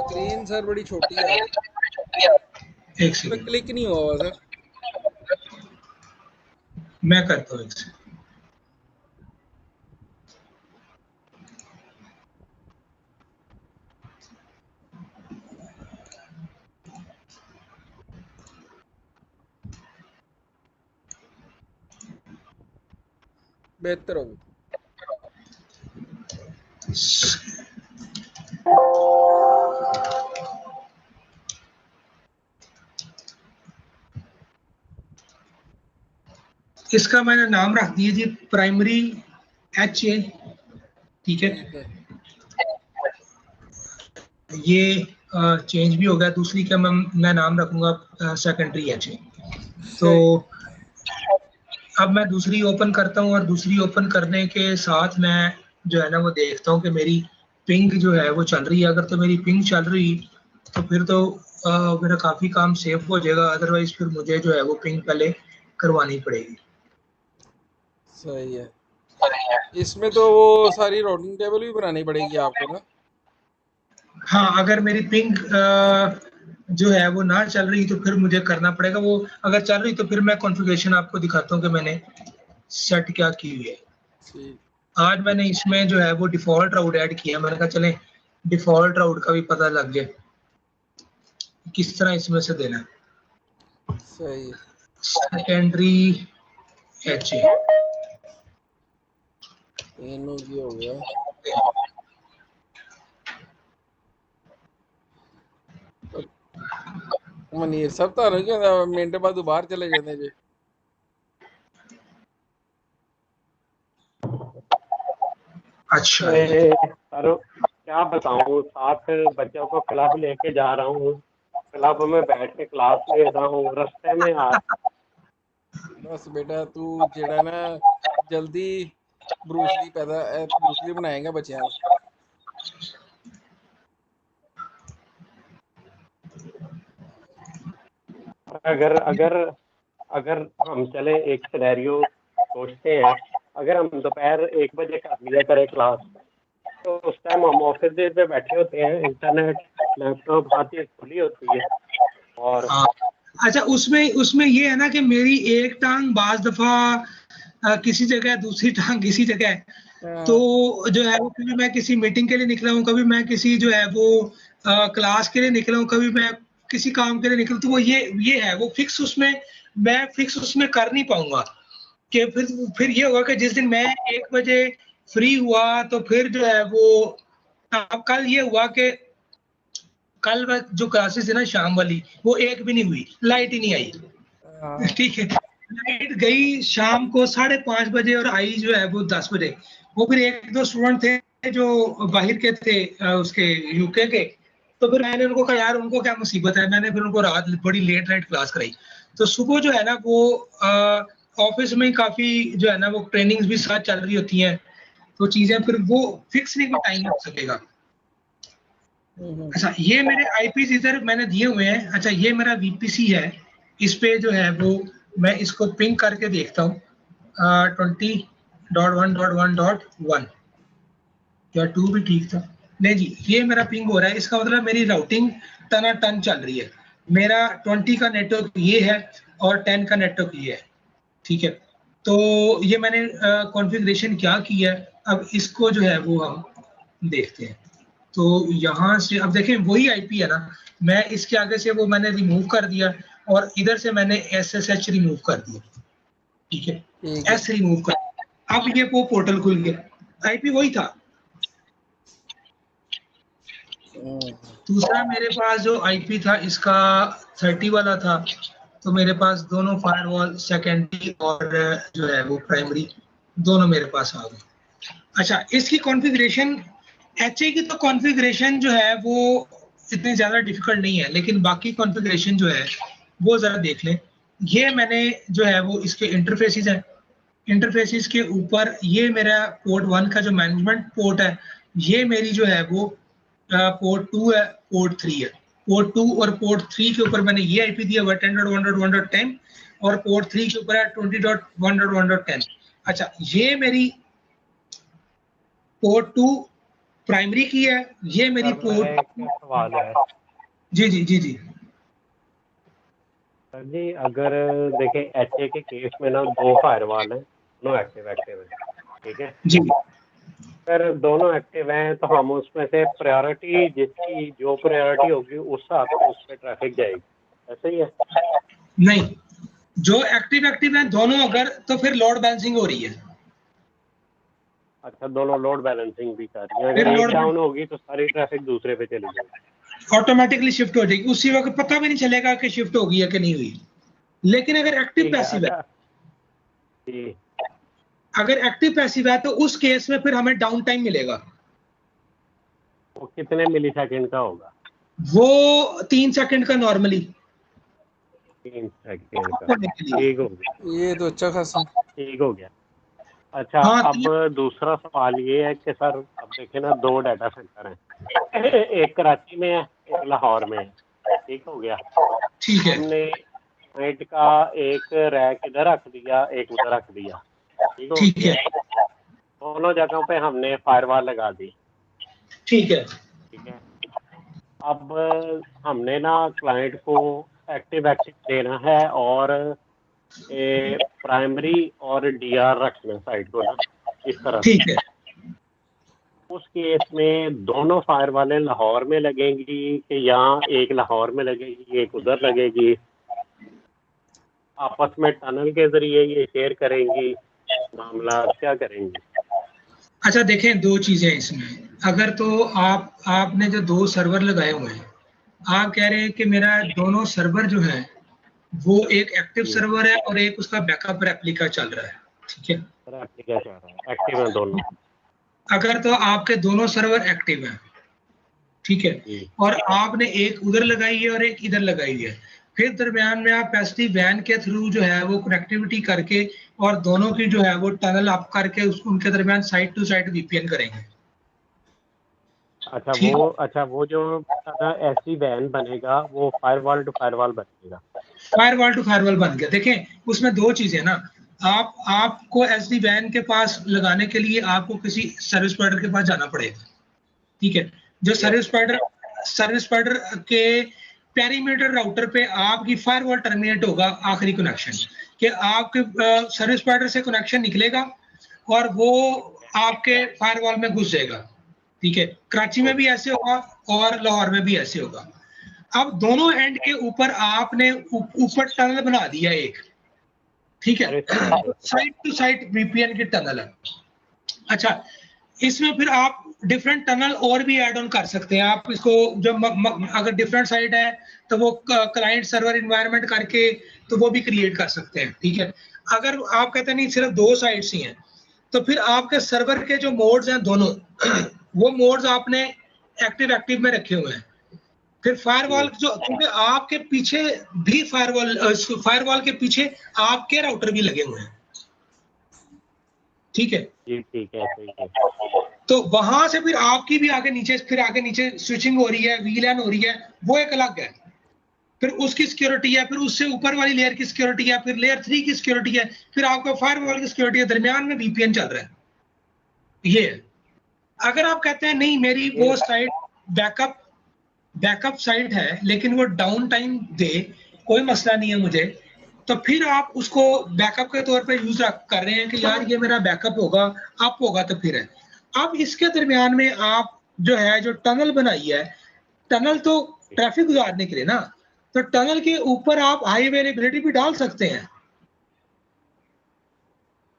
स्क्रीन सर बड़ी छोटी है, एक पे सेकंड क्लिक नहीं हुआ सर। मैं करता हूँ एक सेकंड। बेहतर होगी। इसका मैंने नाम रख दिया जी प्राइमरी HA, ठीक है। ठीक है ये चेंज भी हो गया, दूसरी का मैं नाम रखूंगा सेकेंडरी एचए। तो अब मैं दूसरी ओपन करता हूँ और दूसरी ओपन करने के साथ मैं जो है ना वो देखता हूँ कि मेरी पिंग जो है वो चल रही है। अगर तो मेरी पिंग चल रही तो फिर तो मेरा काफ़ी काम सेफ हो जाएगा, अदरवाइज फिर मुझे जो है वो पिंग पहले करवानी पड़ेगी। सही है। इसमें तो वो सारी राउटिंग टेबल भी बनानी पड़ेगी आपको ना। हाँ, अगर मेरी पिंग जो है वो ना चल रही तो फिर मुझे करना पड़ेगा। वो अगर चल रही तो फिर मैं कॉन्फ़िगरेशन आपको दिखाता हूँ कि मैंने सेट क्या की हुई है। ठीक। आज मैंने इसमें जो है वो डिफ़ॉल्ट राउट ऐड किया। मैंने कहा चलें डिफ़ॉल्ट राउट का भी पता लग जाए किस तरह इसमें से देना है। सही है। सेकेंडरी एचए तीनों की हो गया। मनीर सब तो नहीं क्या मिनट बाद बाहर चले जाते जी। अच्छा सर क्या बताऊँ, 7 बच्चों को क्लब लेके जा रहा हूँ, क्लब में बैठ के क्लास ले रहा हूँ, रास्ते में बस बेटा तू जेड़ा ना जल्दी ब्रूसली बनाएगा बच्चों को। अगर अगर अगर हम चले एक सिनेरियो सोचते हैं, अगर हम दोपहर 1 बजे कर लिया करें क्लास, तो उस टाइम हम ऑफिस डेज पे बैठे होते हैं, इंटरनेट लैपटॉप हर चीज खुली होती है। और हाँ, अच्छा उसमें उसमें ये है ना कि मेरी एक टांग बाज दफा किसी जगह, दूसरी टांग किसी जगह। तो जो है वो कभी मैं किसी मीटिंग के लिए निकला हूँ, कभी मैं किसी जो है वो क्लास के लिए निकला हूँ, कभी मैं किसी काम के लिए निकला। तो वो ये है वो फिक्स उसमें, मैं फिक्स उसमें कर नहीं पाऊंगा कि फिर ये होगा कि जिस दिन मैं 1 बजे फ्री हुआ तो फिर जो है वो, अब कल ये हुआ कि कल जो क्लासेस है ना शाम वाली, वो एक भी नहीं हुई, लाइट ही नहीं आई। ठीक है, लाइट गई शाम को 5:30 बजे और आई जो है वो 10 बजे। वो फिर एक दो स्टूडेंट थे जो बाहर के थे, उसके यूके के। तो फिर मैंने उनको कहा यार उनको क्या मुसीबत है, मैंने फिर उनको रात बड़ी लेट नाइट क्लास कराई। तो सुबह जो है ना वो ऑफिस में काफी जो है ना वो ट्रेनिंग्स भी साथ चल रही होती हैं, तो चीजें फिर वो फिक्स नहीं कोई टाइम हो सकेगा। अच्छा, ये मेरे आईपीस इधर मैंने दिए हुए हैं। अच्छा, ये मेरा वीपीसी है, इस पे जो है वो मैं इसको पिंग करके देखता हूँ 20.1.1.1। क्या 2 भी ठीक था? नहीं जी, ये मेरा पिंग हो रहा है, इसका मतलब मेरी राउटिंग टना टन चल रही है। मेरा 20 का नेटवर्क ये है और 10 का नेटवर्क ये है। ठीक है, तो ये मैंने कॉन्फ़िगरेशन क्या किया है, अब इसको जो है वो हम देखते हैं। तो यहाँ से अब देखें वही आईपी है ना, मैं इसके आगे से वो मैंने रिमूव कर दिया और इधर से मैंने एसएसएच रिमूव कर दिया। ठीक है, ठीक है। एस रिमूव कर, अब ये वो पोर्टल खुल गया, आईपी वही था। दूसरा मेरे पास जो आईपी था इसका 30 वाला था, तो मेरे पास दोनों फायरवॉल सेकेंडरी और जो है वो प्राइमरी दोनों मेरे पास आ गए। अच्छा, इसकी कॉन्फ़िगरेशन, एचए की तो कॉन्फ़िगरेशन जो है वो इतनी ज़्यादा डिफिकल्ट नहीं है, लेकिन बाकी कॉन्फ़िगरेशन जो है वो ज़रा देख लें। ये मैंने जो है वो इसके इंटरफेसेस हैं, इंटरफेसेस के ऊपर ये मेरा पोर्ट 1 का जो मैनेजमेंट पोर्ट है, ये मेरी जो है वो पोर्ट 2 है, पोर्ट 3 है। पोर्ट 2 और पोर्ट 3 के ऊपर मैंने ये आईपी दिया हुआ 10.1.1.10 और पोर्ट 3 के ऊपर है 20.1.1.10। अच्छा, ये मेरी पोर्ट 2 प्राइमरी की है, ये मेरी सर मेरा पोर्ट। एक सवाल है। जी जी जी जी। सर जी, अगर देखें एचए के केस में ना 2 फायरवॉल हैं, दोनों एक्टिव है, ठीक है। जी, सर दोनों एक्टिव हैं तो हम उसमें से प्रायोरिटी, जिसकी जो प्रायोरिटी होगी उस हिसाब से उस पर ट्रैफिक जाएगी, ऐसे ही है? नहीं, जो एक्टिव है दोनों, अगर तो फिर लोड बैलेंसिंग हो रही है। अच्छा, दोनों लोड बैलेंसिंग भी कर रही है, फिर अगर एक लोड डाउन होगी तो सारी ट्रैफिक दूसरे पे चली जाएगी। ऑटोमेटिकली शिफ्ट हो जाएगी, उसी वक्त पता भी नहीं चलेगा कि शिफ्ट होगी या कि नहीं हुई। लेकिन अगर एक्टिव ठीक है। पैसिव है, अच्छा जी, अगर एक्टिव पैसिव है तो उस केस में फिर हमें डाउन टाइम मिलेगा। वो कितने मिली सेकेंड का होगा? वो 3 सेकंड का नॉर्मली 3 सेकंड का, ठीक हो गया, ये तो अच्छा खासा। ठीक हो गया। अच्छा, हाँ अब दूसरा सवाल ये है कि सर अब देखें ना, 2 डाटा सेंटर हैं, एक कराची में है, एक लाहौर में है, ठीक हो गया। ठीक है, हमने क्लाइंट का एक रैक इधर रख दिया, एक उधर रख दिया, ठीक हो ठीक गया। है, दोनों जगहों पे हमने फायरवॉल लगा दी, ठीक है, ठीक है। अब हमने ना क्लाइंट को एक्टिव एक्टिव देना है और प्राइमरी और डीआर रखना साइड को ना, इस तरह से। ठीक है। उस केस में दोनों फायर वाले लाहौर में लगेंगी कि यहाँ एक लाहौर में लगेगी एक उधर लगेगी, आपस में टनल के जरिए ये शेयर करेंगी, मामला क्या करेंगी? अच्छा देखें, 2 चीजें इसमें। अगर तो आपने जो 2 सर्वर लगाए हुए हैं, आप कह रहे हैं कि मेरा दोनों सर्वर जो है वो एक एक्टिव सर्वर है और एक उसका बैकअप रेप्लिका चल रहा है, ठीक है। रेप्लिका चल रहा है, एक्टिव है दोनों। अगर तो आपके दोनों सर्वर एक्टिव हैं, ठीक है, और आपने एक उधर लगाई है और एक इधर लगाई है, फिर दरमियान में आप SD-WAN के थ्रू जो है वो कनेक्टिविटी करके और दोनों की जो है वो टनल अप करके उनके दरमियान साइड टू साइड VPN करेंगे। अच्छा वो जो SD-WAN बनेगा वो फायरवॉल टू फायरवॉल बनेगा। फायरवॉल टू फायरवॉल बन गया। देखें उसमें 2 चीजें ना, आपको SD-WAN के पास लगाने के लिए आपको किसी सर्विस प्रोवाइडर के पास जाना पड़ेगा, ठीक है। जो सर्विस प्रोवाइडर के पेरीमीटर राउटर पे आपकी फायरवॉल टर्मिनेट होगा, आखिरी कनेक्शन कि आपके सर्विस प्रोवाइडर से कनेक्शन निकलेगा और वो आपके फायरवॉल में घुस जाएगा, ठीक है। कराची में भी ऐसे होगा और लाहौर में भी ऐसे होगा। अब दोनों एंड के ऊपर आपने ऊपर टनल बना दिया एक, ठीक है, साइड टू साइड VPN की टनल है। अच्छा, इसमें फिर आप डिफरेंट टनल और भी ऐड ऑन कर सकते हैं। आप इसको जब अगर डिफरेंट साइड है तो वो क्लाइंट सर्वर इन्वायरमेंट करके तो वो भी क्रिएट कर सकते हैं, ठीक है। अगर आप कहते हैं नहीं सिर्फ 2 साइड्स ही हैं, तो फिर आपके सर्वर के जो मोड्स हैं दोनों वो मोड्स आपने एक्टिव में रखे हुए हैं। फिर फायरवॉल जो, क्योंकि आपके पीछे भी फायरवॉल के पीछे आपके राउटर भी लगे हुए हैं, ठीक है जी, ठीक है। तो वहां से फिर आपकी भी आगे नीचे स्विचिंग हो रही है, VLAN हो रही है, वो एक अलग है। फिर उसकी सिक्योरिटी है, फिर उससे ऊपर वाली लेयर की सिक्योरिटी है, फिर लेयर 3 की सिक्योरिटी है, फिर आपका फायरवॉल की सिक्योरिटी है, दरमियान में VPN चल रहा है। ये है। अगर आप कहते हैं नहीं मेरी वो साइड बैकअप साइड है लेकिन वो डाउन टाइम दे, कोई मसला नहीं है मुझे, तो फिर आप उसको बैकअप के तौर पे यूज कर रहे हैं कि यार ये मेरा बैकअप होगा, अप होगा तो फिर है। अब इसके दरमियान में आप जो है जो टनल बनाई है, टनल तो ट्रैफिक गुजारने के लिए ना, तो टनल के ऊपर आप हाई अवेलेबिलिटी भी डाल सकते हैं।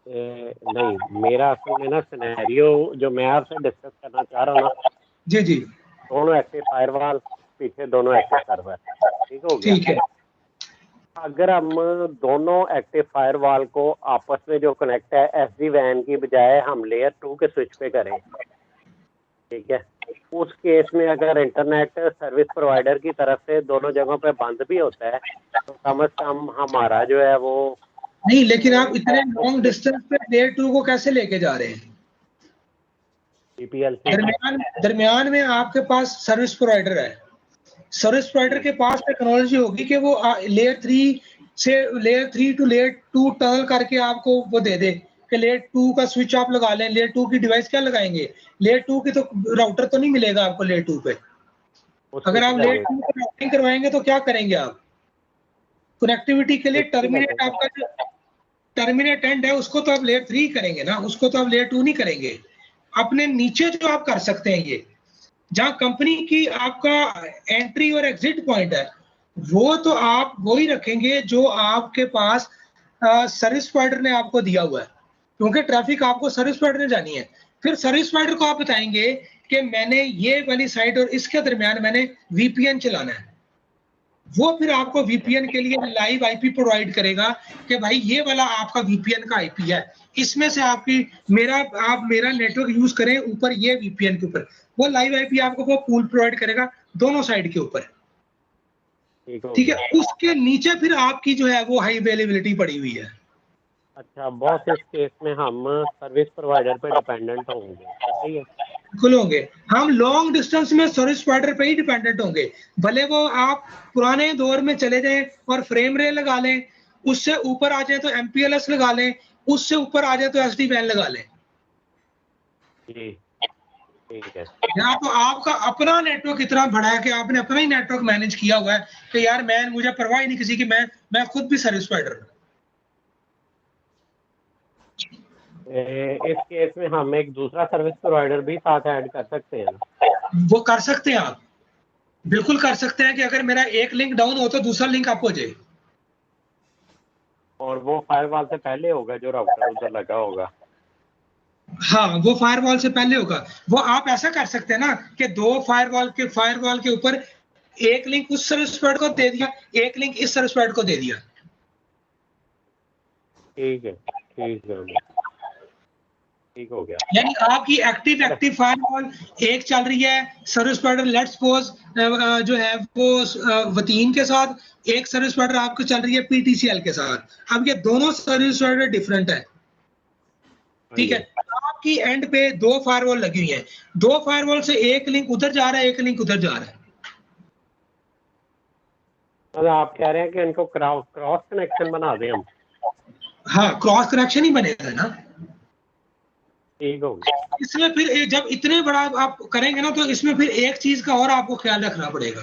नहीं, मेरा असल में ना सिनेरियो जो मैं आपसे डिस्कस करना चाह रहा हूँ ना, जी जी, दोनों एक्टिव फायरवॉल, पीछे दोनों एक्टिव सर्वर, ठीक हो गया। ठीक है। अगर हम दोनों एक्टिव फायरवॉल को आपस में जो कनेक्ट है SD-WAN की बजाय हम लेयर 2 के स्विच पे करें, ठीक है, उस केस में अगर इंटरनेट सर्विस प्रोवाइडर की तरफ से दोनों जगहों पे बंद भी होता है तो कम से कम हमारा जो है वो नहीं, लेकिन आप इतने लॉन्ग डिस्टेंस पे लेयर 2 को कैसे लेके जा रहे हैं? दरमियान में आपके पास सर्विस प्रोवाइडर है, सर्विस प्रोवाइडर के पास टेक्नोलॉजी होगी कि वो लेयर 3 से लेयर 3 टू लेयर 2 टनल करके आपको वो दे दे कि लेयर 2 का स्विच आप लगा लें। लेयर 2 की डिवाइस क्या लगाएंगे? लेयर 2 की तो राउटर तो नहीं मिलेगा आपको लेयर 2 पे। अगर आप लेयर 2 पे राउटिंग करवाएंगे तो क्या करेंगे आप? कनेक्टिविटी के लिए टर्मिनेट, आपका जो टर्मिनेट एंड है उसको तो आप लेयर 3 करेंगे ना, उसको तो आप लेयर 2 नहीं करेंगे। अपने नीचे जो आप कर सकते हैं, ये जहां कंपनी की आपका एंट्री और एग्जिट पॉइंट है, वो तो आप वही रखेंगे जो आपके पास सर्विस प्रोवाइडर ने आपको दिया हुआ है, क्योंकि ट्रैफिक आपको सर्विस प्रोवाइडर ने जानी है। फिर सर्विस प्रोवाइडर को आप बताएंगे कि मैंने ये वाली साइट और इसके दरमियान मैंने VPN चलाना है, वो फिर आपको VPN के लिए लाइव IP प्रोवाइड करेगा कि भाई ये वाला आपका VPN का IP है, इसमें से आप मेरा नेटवर्क यूज करें ऊपर ये VPN के ऊपर, वो लाइव IP आपको वो पूल प्रोवाइड करेगा। दोनों साइड के ऊपर, ठीक है। उसके नीचे फिर आपकी जो है वो हाई अवेलेबिलिटी पड़ी हुई है। अच्छा बॉस, इस केस में हम सर्विस प्रोवाइडर पे डिपेंडेंट होंगे, सही है? बिल्कुल होंगे, हम लॉन्ग डिस्टेंस में सर्विस प्रोवाइडर पे ही डिपेंडेंट होंगे, भले वो आप पुराने दौर में चले जाएं और फ्रेम रेल लगा लें, उससे ऊपर आ जाए तो MPLS लगा लें, उससे ऊपर आ जाए तो SD-WAN लगा लें जी ठीक है। या तो आपका अपना नेटवर्क इतना बड़ा है कि आपने अपना ही नेटवर्क मैनेज किया हुआ है कि यार मुझे परवाह ही नहीं किसी की, मैं खुद भी सर्विस प्रोवाइडर हूं। इस केस में हम एक दूसरा सर्विस प्रोवाइडर भी साथ ऐड कर सकते हैं ना? वो कर सकते हैं, आप बिल्कुल कर सकते हैं कि अगर मेरा एक लिंक डाउन हो तो दूसरा लिंक अप हो जाए। और वो फायरवॉल से पहले होगा जो राउटर उधर लगा होगा? हाँ, वो फायरवॉल से पहले होगा। वो आप ऐसा कर सकते हैं ना कि दो फायरवॉल के ऊपर एक लिंक उस सर्विस प्रोवाइडर को दे दिया, एक लिंक इस सर्विस प्रोवाइडर को दे दिया। ठीक है, ठीक हो गया। यानी आपकी एक्टिव फायरवॉल एक चल रही है सर्विस प्रोवाइडर, लेट्स सपोज जो है वो वतीन के साथ, एक सर्विस प्रोवाइडर आपको चल रही है PTCL के साथ। अब ये दोनों सर्विस प्रोवाइडर डिफरेंट है, ठीक है। आपकी एंड पे दो फायरवॉल लगी हुई है, दो फायरवॉल से एक लिंक उधर जा रहा है, एक लिंक उधर जा रहा है। तो आप कह रहे हैं कि इनको क्रॉस कनेक्शन बना दें हम? हाँ, क्रॉस कनेक्शन ही बनेगा ना। ठीक हो गया। इसमें फिर जब इतने बड़ा आप करेंगे ना तो इसमें फिर एक चीज का और आपको ख्याल रखना पड़ेगा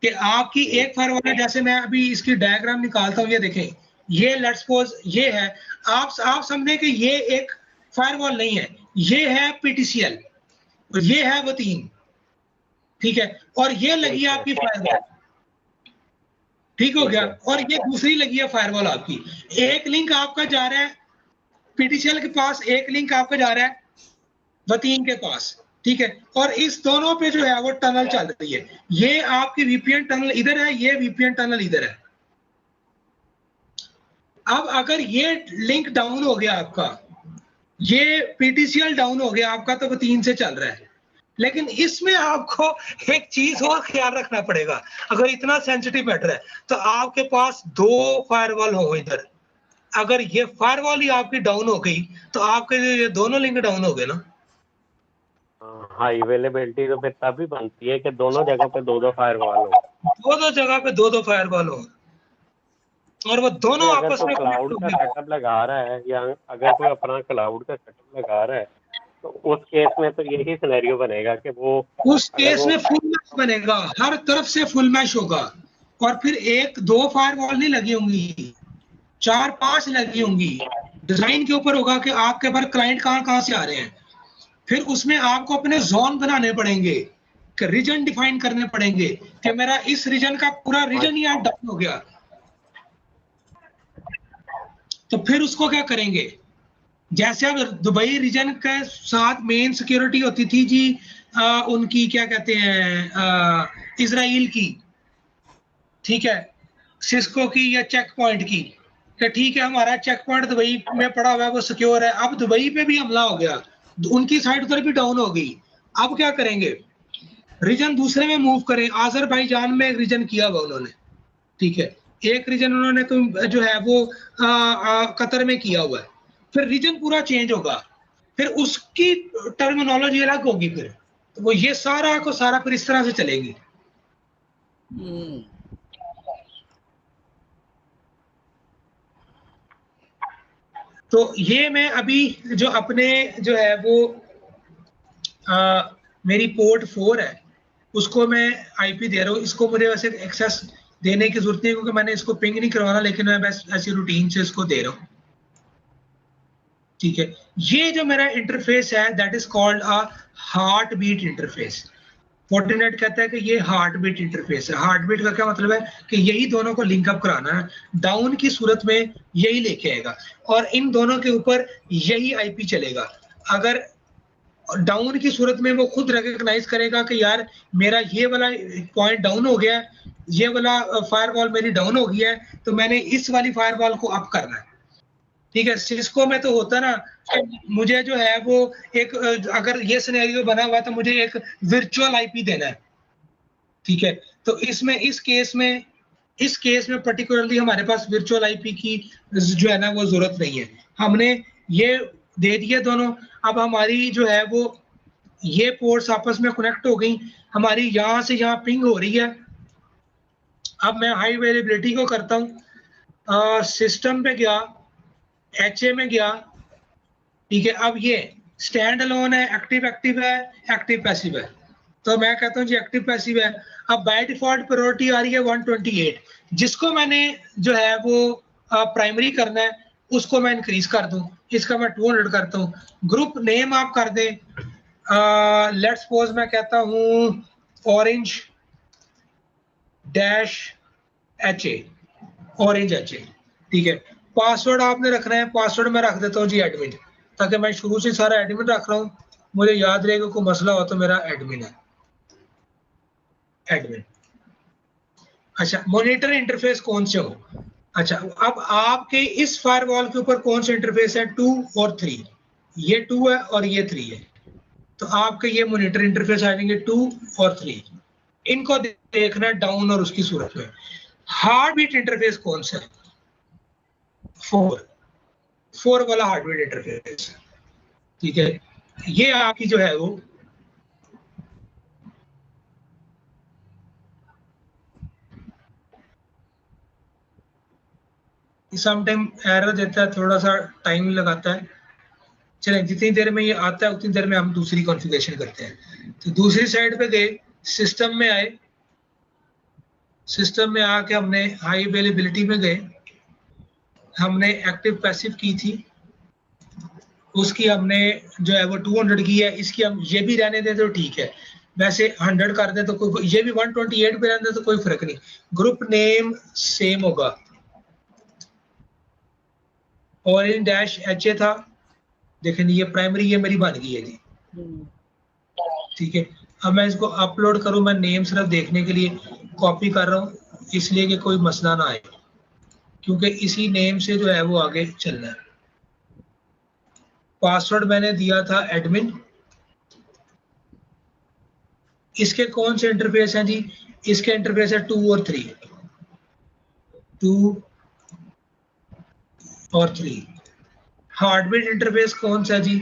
कि आपकी एक फायरवॉल है, जैसे मैं अभी इसकी डायग्राम निकालता हूँ, ये देखें, ये लेट्स सपोज ये है, आप समझें कि ये एक फायरवॉल नहीं है, ये है PTCL और ये है वतीन, ठीक है, और ये लगी है आपकी फायरवॉल, ठीक हो गया, और ये दूसरी लगी है फायरवॉल आपकी। एक लिंक आपका जा रहा है PTCL के पास, एक लिंक आपका जा रहा है वतीन के पास, ठीक है, और इस दोनों पे जो है वो टनल चल रही है। ये आपकी VPN टनल इधर है, ये VPN टनल इधर है। अब अगर ये लिंक डाउन हो गया आपका, ये PTCL डाउन हो गया आपका, तो वतीन से चल रहा है। लेकिन इसमें आपको एक चीज और ख्याल रखना पड़ेगा, अगर इतना सेंसिटिव मैटर है तो आपके पास दो फायरवॉल हो इधर, अगर ये फायरवॉल ही आपकी डाउन हो गई तो आपके ये दोनों लिंक डाउन हो गए ना। हाई अवेलेबिलिटी तो फिर तभी बनती है कि दोनों जगह पे दो फायरवॉल हो, दोनों जगह पे दो फायरवॉल हो, और वो दोनों अगर आपस कोई में क्लाउड का सेटअप लगा रहा है या अगर कोई अपना क्लाउड का सेटअप लगा रहा है तो उस केस में तो यही सिनेरियो बनेगा कि वो उस केस में फुल मैश बनेगा, हर तरफ से फुल मैश होगा, और फिर एक दो फायरवॉल नहीं लगी होंगी, 4-5 लगी होंगी। डिजाइन के ऊपर होगा कि आपके पास क्लाइंट कहां से आ रहे हैं, फिर उसमें आपको अपने जोन बनाने पड़ेंगे, कि रीजन डिफाइन करने पड़ेंगे कि मेरा इस रीजन का पूरा रीजन ही आप डाउन हो गया, तो फिर उसको क्या करेंगे। जैसे अब दुबई रीजन के साथ मेन सिक्योरिटी होती थी जी उनकी क्या कहते हैं इजराइल की, ठीक है, सिस्को की या चेक पॉइंट की, कि ठीक है हमारा चेक पॉइंट दुबई में पड़ा हुआ है, वो सिक्योर है। अब दुबई पे भी हमला हो गया, उनकी साइड उधर भी डाउन हो गई। अब क्या करेंगे, रीजन दूसरे में मूव करें। आजरबाईजान में एक रीजन किया हुआ उन्होंने, ठीक है, एक रीजन उन्होंने तो जो है वो कतर में किया हुआ है, फिर रीजन पूरा चेंज होगा, फिर उसकी टर्मिनोलॉजी अलग होगी, फिर तो वो ये सारा को सारा फिर इस तरह से चलेगी। तो ये मैं अभी जो अपने जो है वो मेरी पोर्ट 4 है उसको मैं IP दे रहा हूँ। इसको मुझे वैसे एक्सेस देने की जरूरत नहीं क्योंकि मैंने इसको पिंग नहीं करवाना, लेकिन मैं बस ऐसी रूटीन से इसको दे रहा हूँ, ठीक है। ये जो मेरा इंटरफेस है that is called a heart beat interface. Fortinet कहता है कि ये हार्ट बीट इंटरफेस है। हार्ट बीट का क्या मतलब है कि यही दोनों को लिंक अप कराना है, डाउन की सूरत में यही लेके आएगा और इन दोनों के ऊपर यही IP चलेगा। अगर डाउन की सूरत में वो खुद रिकॉग्नाइज करेगा कि यार मेरा ये वाला पॉइंट डाउन हो गया है, ये वाला फायरवॉल मेरी डाउन हो गया है, तो मैंने इस वाली फायरवॉल को अप करना है, ठीक है। सिस्को में तो होता ना, मुझे जो है वो एक अगर ये सिनेरियो बना हुआ तो मुझे एक वर्चुअल IP देना है, ठीक है, तो इसमें इस केस में पर्टिकुलरली हमारे पास वर्चुअल आईपी की जो है ना वो जरूरत नहीं है, हमने ये दे दिया दोनों। अब हमारी जो है वो ये पोर्ट्स आपस में कनेक्ट हो गई, हमारी यहाँ से यहाँ पिंग हो रही है। अब मैं हाई अवेलेबिलिटी को करता हूँ, सिस्टम पे गया, HA में गया, ठीक है। अब ये स्टैंड अलोन है, एक्टिव एक्टिव है, एक्टिव पैसिव है, तो मैं कहता हूँ जी एक्टिव पैसिव है। अब बाय डिफॉल्ट प्रायोरिटी आ रही है 128, जिसको मैंने जो है वो प्राइमरी करना है उसको मैं इंक्रीज कर दूं, इसका मैं 200 करता हूँ। ग्रुप नेम आप कर दें, लेट्स सपोज मैं कहता हूँ orange dash HA, orange HA, ठीक है। पासवर्ड आपने रखना है, पासवर्ड मैं रख देता हूँ जी एडमिन, ताकि मैं शुरू से सारा एडमिन रख रहा हूँ, मुझे याद रहेगा कोई मसला हो तो मेरा एडमिन है, एडमिन। अच्छा, मॉनिटर इंटरफेस कौन से हो? अच्छा, अब आपके इस फायरवॉल के ऊपर कौन से इंटरफेस है? 2 और 3, ये 2 है और ये 3 है, तो आपके ये मॉनिटर इंटरफेस आ जाएंगे 2 और 3, इनको देखना है डाउन और उसकी सूरत में। हार्ट बीट इंटरफेस कौन सा है? 4 वाला हार्ट बीट इंटरफेस, ठीक है। ये आपकी जो है वो समटाइम एरर देता है, थोड़ा सा टाइम लगाता है। चलें, जितनी देर में ये आता है उतनी देर में हम दूसरी कॉन्फ़िगरेशन करते हैं। तो दूसरी साइड पे गए, सिस्टम में आए, सिस्टम में आके हमने हाई अवेलेबिलिटी में गए, हमने एक्टिव पैसिव की थी, उसकी हमने जो है वो 200 की है, इसकी हम ये भी रहने दें तो ठीक है, वैसे 100 कर दें तो कोई, ये भी 128 पे रहने दें तो कोई फर्क नहीं। ग्रुप नेम सेम होगा, ऑरेंज डैश HA था, देखें ये प्राइमरी ये मेरी बन गई है जी, ठीक है। अब मैं इसको अपलोड करूं, मैं नेम सिर्फ देखने के लिए कॉपी कर रहा हूं, इसलिए कि कोई मसला ना आए, क्योंकि इसी नेम से जो है वो आगे चलना है। पासवर्ड मैंने दिया था एडमिन। इसके कौन से इंटरफेस हैं जी? इसके इंटरफेस है 2 और 3, 2 और 3। हार्टबीट इंटरफेस कौन सा जी?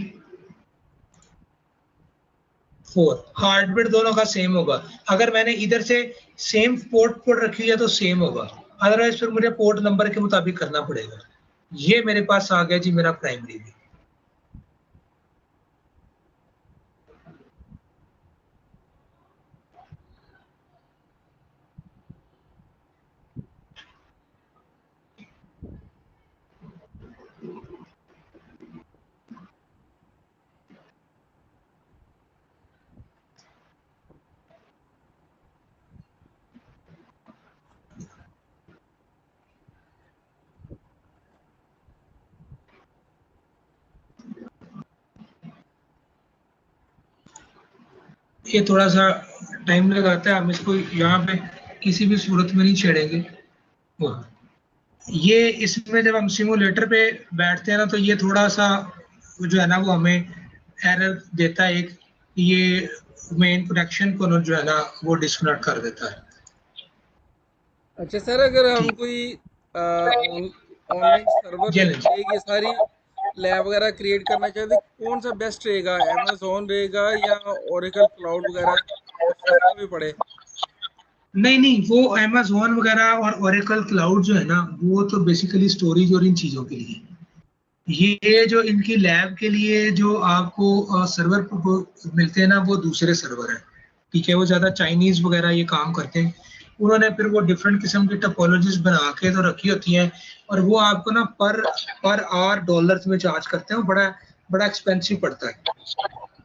4। हार्टबीट दोनों का सेम होगा, अगर मैंने इधर से सेम पोर्ट पर रखी है तो सेम होगा, अदरवाइज फिर मुझे पोर्ट नंबर के मुताबिक करना पड़ेगा। ये मेरे पास आ गया जी मेरा प्राइमरी भी। ये थोड़ा सा टाइम लगाता है, हम इसको यहाँ पे किसी भी सूरत में नहीं छेड़ेंगे। ये इसमें जब हम सिमुलेटर पे बैठते हैं ना, तो ये थोड़ा सा जो है ना वो हमें एरर देता है, एक ये मेन कनेक्शन को जो है ना वो डिस्कनेक्ट कर देता है। अच्छा सर, अगर हम कोई ऑनलाइन सर्वर ये सारी लैब वगैरह क्रिएट करना चाहते, कौन सा बेस्ट रहेगा? अमेज़न रहेगा या ओरेकल क्लाउड वगैरह सस्ता भी पड़े? नहीं, वो अमेज़न वगैरह और ओरेकल क्लाउड जो है ना वो तो बेसिकली स्टोरेज और इन चीज़ों के लिए। ये जो इनकी लैब के लिए जो आपको सर्वर मिलते हैं ना वो दूसरे सर्वर है, ठीक है। वो ज़्यादा चाइनीज़ वगैरह ये काम करते हैं, उन्होंने फिर वो डिफरेंट किस्म की टोपोलॉजीज बना के तो रखी होती हैं, और वो आपको ना पर आवर डॉलर्स में चार्ज करते हैं, वो बड़ा एक्सपेंसिव पड़ता है।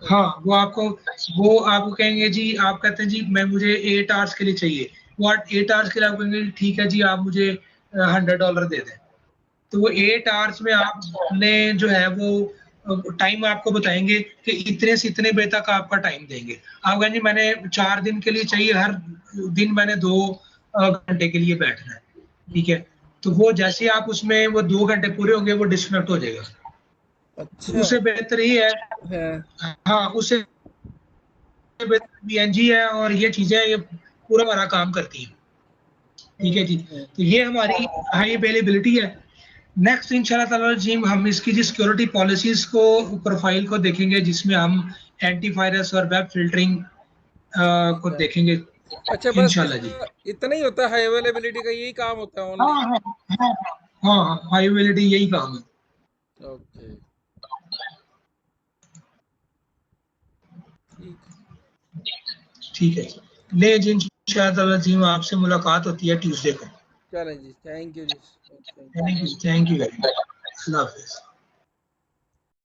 हाँ, वो आपको कहेंगे जी, आप कहते हैं जी मैं मुझे 8 आवर्स के लिए चाहिए, वो 8 आवर्स के लिए आप कहेंगे ठीक है जी आप मुझे $100 दे दें, तो वो 8 आवर्स में आपने जो है वो टाइम आपको बताएंगे कि इतने से इतने बजे तक आपका टाइम देंगे। आप कहेंगे मैंने 4 दिन के लिए चाहिए, हर दिन मैंने 2 घंटे के लिए बैठना है, ठीक है। तो वो जैसे आप उसमें वो 2 घंटे पूरे होंगे वो डिस्कनेक्ट हो जाएगा। अच्छा, उससे बेहतर ही है। हाँ, उससे BNG है और ये चीजें ये पूरा हमारा काम करती है। ठीक है जी, तो ये हमारी हाई अवेलेबिलिटी है। नेक्स्ट इंशाल्लाह ताला जी हम इसकी जी सिक्योरिटी पॉलिसीज को, प्रोफाइल को देखेंगे, जिसमें हम एंटीवायरस और वेब फिल्टरिंग को देखेंगे अच्छा, बस इंशाल्लाह जी। इसका इतना ही होता है? हाई अवेलेबिलिटी का यही काम होता है हाँ ओनली? हाँ हाँ हाँ, हाई अवेलेबिलिटी यही काम है। ओके, ठीक। ठीक है जी, ले जी इंशाल्लाह ताला जी आपसे मुलाकात होती है ट्यूसडे को। चलें जी, थैंक यू जी। थैंक यू वेरी मच, अल्लाह हाफिज़।